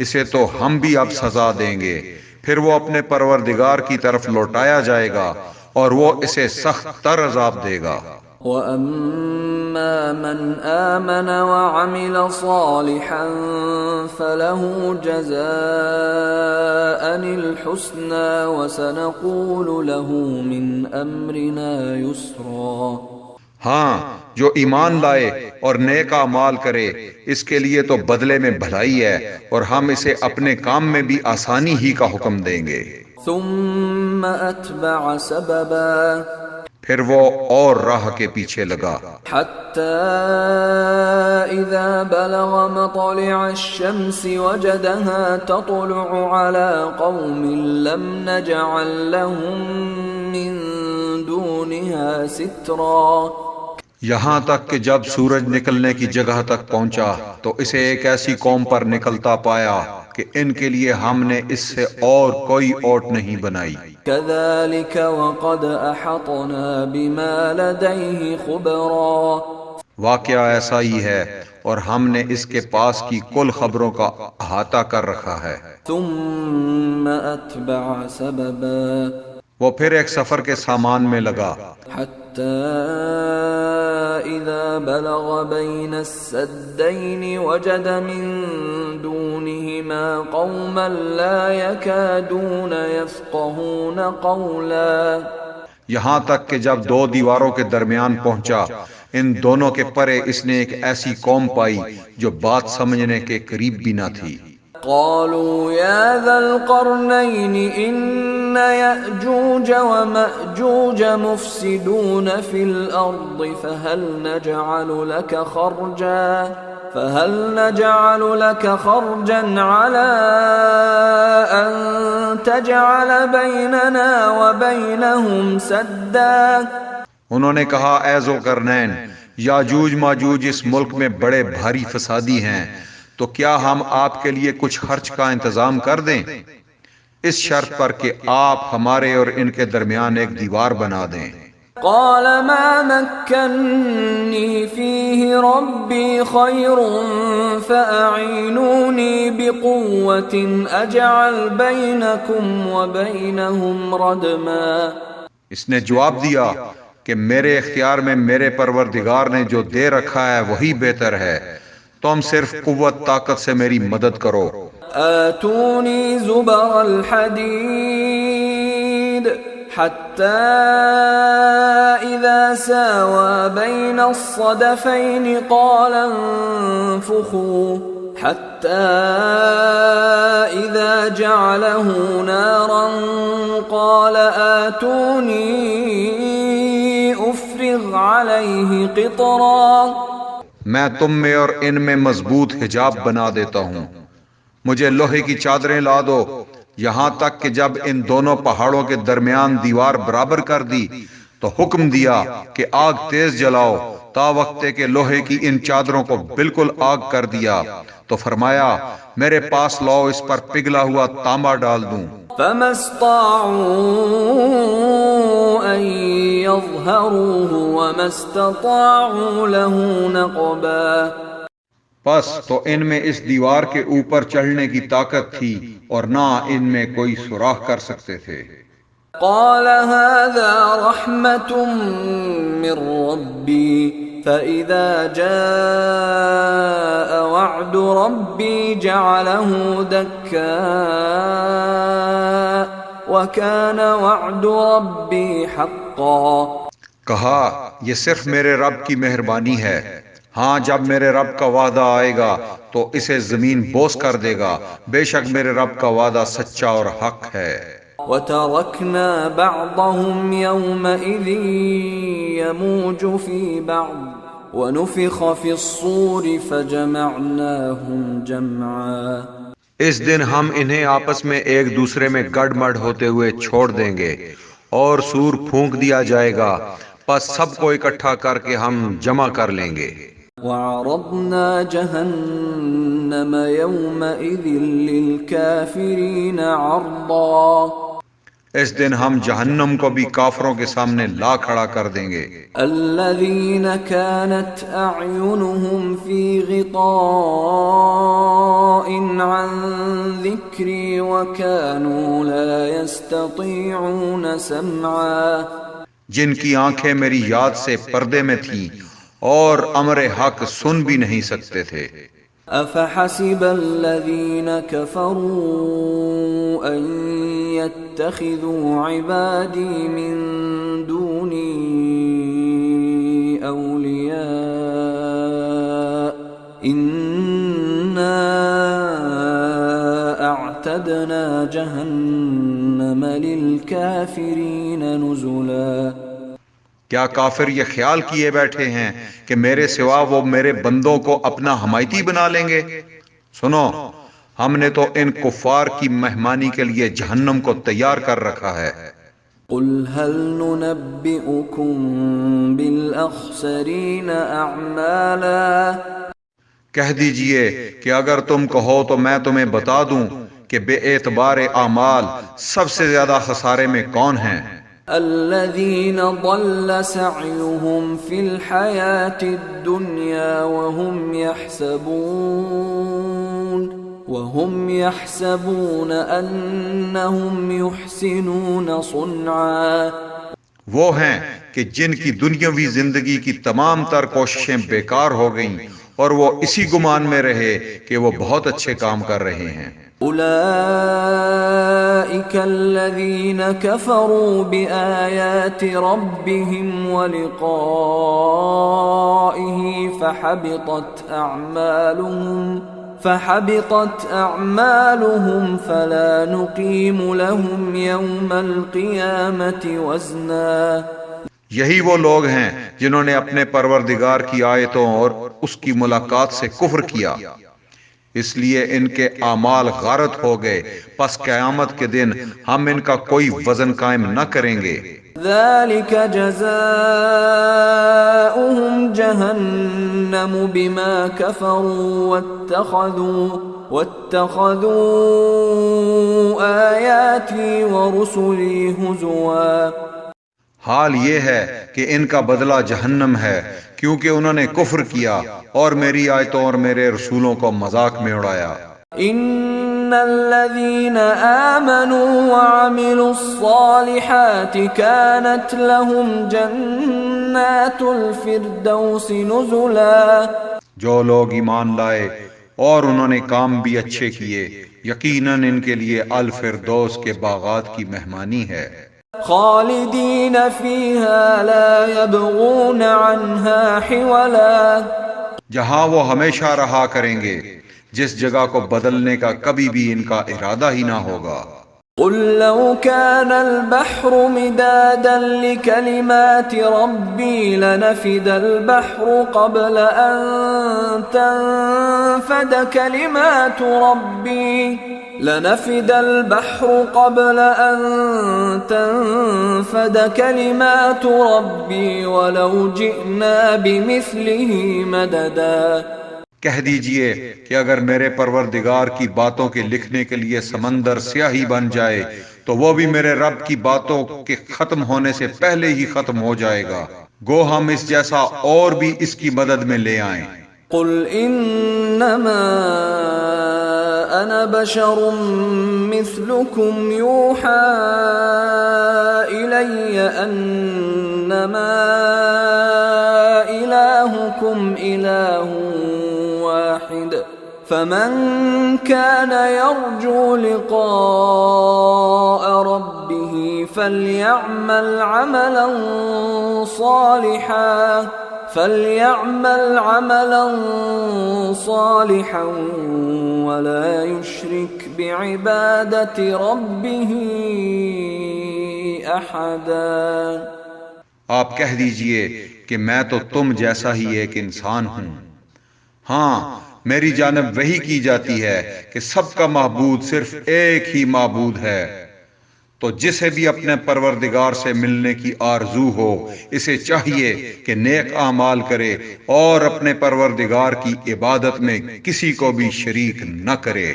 اسے تو ہم بھی اب سزا دیں گے، پھر وہ اپنے پروردگار کی طرف لوٹایا جائے گا اور وہ اسے سخت تر عذاب دے گا۔ وَأَمَّا مَنْ آمَنَ وَعَمِلَ صَالِحًا فَلَهُ جَزَاءً الْحُسْنَى وَسَنَقُولُ لَهُ مِنْ أَمْرِنَا يُسْرًا۔ ہاں، جو ایمان لائے اور نیک اعمال کرے اس کے لیے تو بدلے میں بھلائی ہے، اور ہم اسے اپنے کام میں بھی آسانی ہی کا حکم دیں گے۔ ثُمَّ أَتْبَعَ سَبَبًا، پھر وہ اور راہ کے پیچھے لگا، حَتَّى إِذَا بَلَغَ مَطْلِعَ الشَّمْسِ وَجَدَهَا تَطْلُعُ عَلَى قَوْمٍ لَمْ نَجْعَلْ لَهُم مِّن دُونِهَا سِتْرًا۔ یہاں تک کہ جب سورج نکلنے کی جگہ تک پہنچا تو اسے ایک ایسی قوم پر نکلتا پایا کہ ان کے لیے ہم نے اس سے اور کوئی اوٹ نہیں بنائی۔ كَذَلِكَ وَقَدْ أَحَطْنَا بِمَا لَدَيْهِ خُبْرًا۔ واقعہ ایسا ہی ہے اور ہم نے اس کے پاس کی کل خبروں کا احاطہ کر رکھا ہے۔ ثُمَّ أَتْبَعَ سَبَبًا، وہ پھر ایک سفر کے سامان میں لگا، حَتَّى إِذَا بَلَغَ بَيْنَ السَّدَّيْنِ وَجَدَ مِن دُونِهِمَا قَوْمًا لَا يَكَادُونَ يَفْقَهُونَ قَوْلًا۔ یہاں تک کہ جب 2 دیواروں کے درمیان پہنچا ان دونوں کے پرے اس نے ایک ایسی قوم پائی جو بات سمجھنے کے قریب بھی نہ تھی۔ قالوا يا ذا القرنين إن يأجوج ومأجوج مفسدون في الأرض فهل نجعل لك خرجا على أن تجعل بيننا وبينهم سدا۔ انہوں نے کہا اے ذوالقرنین، یاجوج ماجوج اس ملک میں بڑے بھاری فسادی ہیں، تو کیا ہم آپ کے لیے کچھ خرچ کا انتظام کر دیں، اس شرط پر کہ آپ ہمارے اور ان کے درمیان ایک دیوار بنا دیں۔ قال ما مكنني فيه ربي خير فأعينوني بقوة أجعل بينكم وبينهم ردما۔ اس نے جواب دیا کہ میرے اختیار میں میرے پروردگار نے جو دے رکھا ہے وہی بہتر ہے، تم صرف قوت طاقت سے میری مدد کرو۔ آتوني زبر الحديد حتى إذا ساوى بين الصدفين قال انفخوا حتى إذا جعله نارا قال آتوني أفرغ عليه قطرا۔ میں تم میں اور ان میں مضبوط حجاب بنا دیتا ہوں، مجھے لوہے کی چادریں لا دو، یہاں تک کہ جب ان دونوں پہاڑوں کے درمیان دیوار برابر کر دی تو حکم دیا کہ آگ تیز جلاؤ، تا وقت کہ لوہے کی ان چادروں کو بالکل آگ کر دیا، تو فرمایا میرے پاس لاؤ، اس پر پگھلا ہوا تانبا ڈال دوں۔ فما استطاعوا أن يظهروه وما استطاعوا له نقبا۔ پس تو ان میں اس دیوار کے اوپر چڑھنے کی طاقت تھی اور نہ ان میں کوئی سوراخ کر سکتے تھے۔ قال هذا رحمة من ربي فإذا جاء وعد ربي جعله دكاء وكان وعد ربي حقا۔ کہا یہ صرف میرے رب کی مہربانی ہے، ہاں جب میرے رب کا وعدہ آئے گا تو اسے زمین بوس کر دے گا، بے شک میرے رب کا وعدہ سچا اور حق ہے۔ وَتَرَكْنَا بَعْضَهُمْ يَوْمَئِذٍ يَمُوجُ فِي بَعْضٍ وَنُفِخَ فِي الصُّورِ فَجَمَعْنَاهُمْ جَمْعًا۔ اس دن ہم انہیں آپس میں ایک دوسرے میں گڑ مڑ ہوتے ہوئے چھوڑ دیں گے اور سور پھونک دیا جائے گا، پس سب کو اکٹھا کر کے ہم جمع کر لیں گے۔ وَعَرَضْنَا جَهَنَّمَ يَوْمَئِذٍ لِلْكَافِرِينَ عَرْضًا۔ اس دن ہم جہنم کو بھی کافروں کے سامنے لا کھڑا کر دیں گے۔ الَّذِينَ كَانَتْ أَعْيُنُهُمْ فِي غِطَاءٍ عَنْ ذِكْرِي وَكَانُوا لَا يَسْتَطِيعُونَ سَمْعًا۔ جن کی آنکھیں میری یاد سے پردے میں تھیں اور امر حق سن بھی نہیں سکتے تھے۔ أَفَحَسِبَ الَّذِينَ كَفَرُوا أَن يَتَّخِذُوا عِبَادِي مِن دُونِي أَوْلِيَاءَ إِنَّا أَعْتَدْنَا جَهَنَّمَ لِلْكَافِرِينَ نُزُلًا۔ کیا کافر یہ خیال کیے بیٹھے ہیں کہ میرے سوا وہ میرے بندوں کو اپنا حمایتی بنا لیں گے؟ سنو، ہم نے تو ان کفار کی مہمانی کے لیے جہنم کو تیار کر رکھا ہے۔ قُلْ هَلْ نُنَبِّئُكُمْ بِالْأَخْسَرِينَ أَعْمَالًا۔ کہہ دیجئے کہ اگر تم کہو تو میں تمہیں بتا دوں کہ بے اعتبار اعمال سب سے زیادہ خسارے میں کون ہیں؟ الذين ضل سعيهم في الحياة الدنيا وهم يحسبون أنهم يحسنون صنعا۔ وہ ہیں کہ جن کی دنیاوی زندگی کی تمام تر کوششیں بیکار ہو گئیں اور وہ اسی گمان میں رہے کہ وہ بہت اچھے کام کر رہے ہیں۔ أولئك الذين كفروا بآيات ربهم ولقائه فحبطت أعمالهم فلا نقيم لهم يوم القيامة وزنا۔ یہی وہ لوگ ہیں جنہوں نے اپنے پروردگار کی آیتوں اور اس کی ملاقات سے کفر کیا، اس لیے ان کے اعمال غارت ہو گئے، پس قیامت کے دن ہم ان کا کوئی وزن قائم نہ کریں گے۔ ذلك جزاؤهم جهنم بما كفروا واتخذوا آياتي ورسلي هزوا۔ حال یہ ہے کہ ان کا بدلہ جہنم ہے، کیونکہ انہوں نے کفر کیا اور میری آیتوں اور میرے رسولوں کو مذاق میں اڑایا۔ ان الذين آمنوا وعملوا الصالحات كانت لهم جنات الفردوس نزلا۔ جو لوگ ایمان لائے اور انہوں نے کام بھی اچھے کیے، یقیناً ان کے لیے الفردوس کے باغات کی مہمانی ہے۔ خالدین فیہا لا یبغون عنہا حولا۔ جہاں وہ ہمیشہ رہا کریں گے، جس جگہ کو بدلنے کا کبھی بھی ان کا ارادہ ہی نہ ہوگا۔ قل لو كان البحر مدادا لكلمات ربي لنفد البحر قبل أن تنفد كلمات ربي ولو جئنا بمثله مددا۔ کہہ دیجئے کہ اگر میرے پروردگار کی باتوں کے لکھنے کے لیے سمندر سیاہی بن جائے تو وہ بھی میرے رب کی باتوں کے ختم ہونے سے پہلے ہی ختم ہو جائے گا، گو ہم اس جیسا اور بھی اس کی مدد میں لے آئیں۔ قل انما انا بشر مثلكم يوحى الي انما الهكم اله واحد فمن كان يرجو لقاء ربه فليعمل عملا صالحا ولا يشرك بعبادة ربه احدا۔ آپ کہہ دیجئے کہ میں تو تم جیسا ہی ایک انسان ہوں، ہاں میری جانب وحی کی جاتی ہے کہ سب کا معبود صرف ایک ہی معبود ہے، تو جسے بھی اپنے پروردگار سے ملنے کی آرزو ہو اسے چاہیے کہ نیک اعمال کرے اور اپنے پروردگار کی عبادت میں کسی کو بھی شریک نہ کرے۔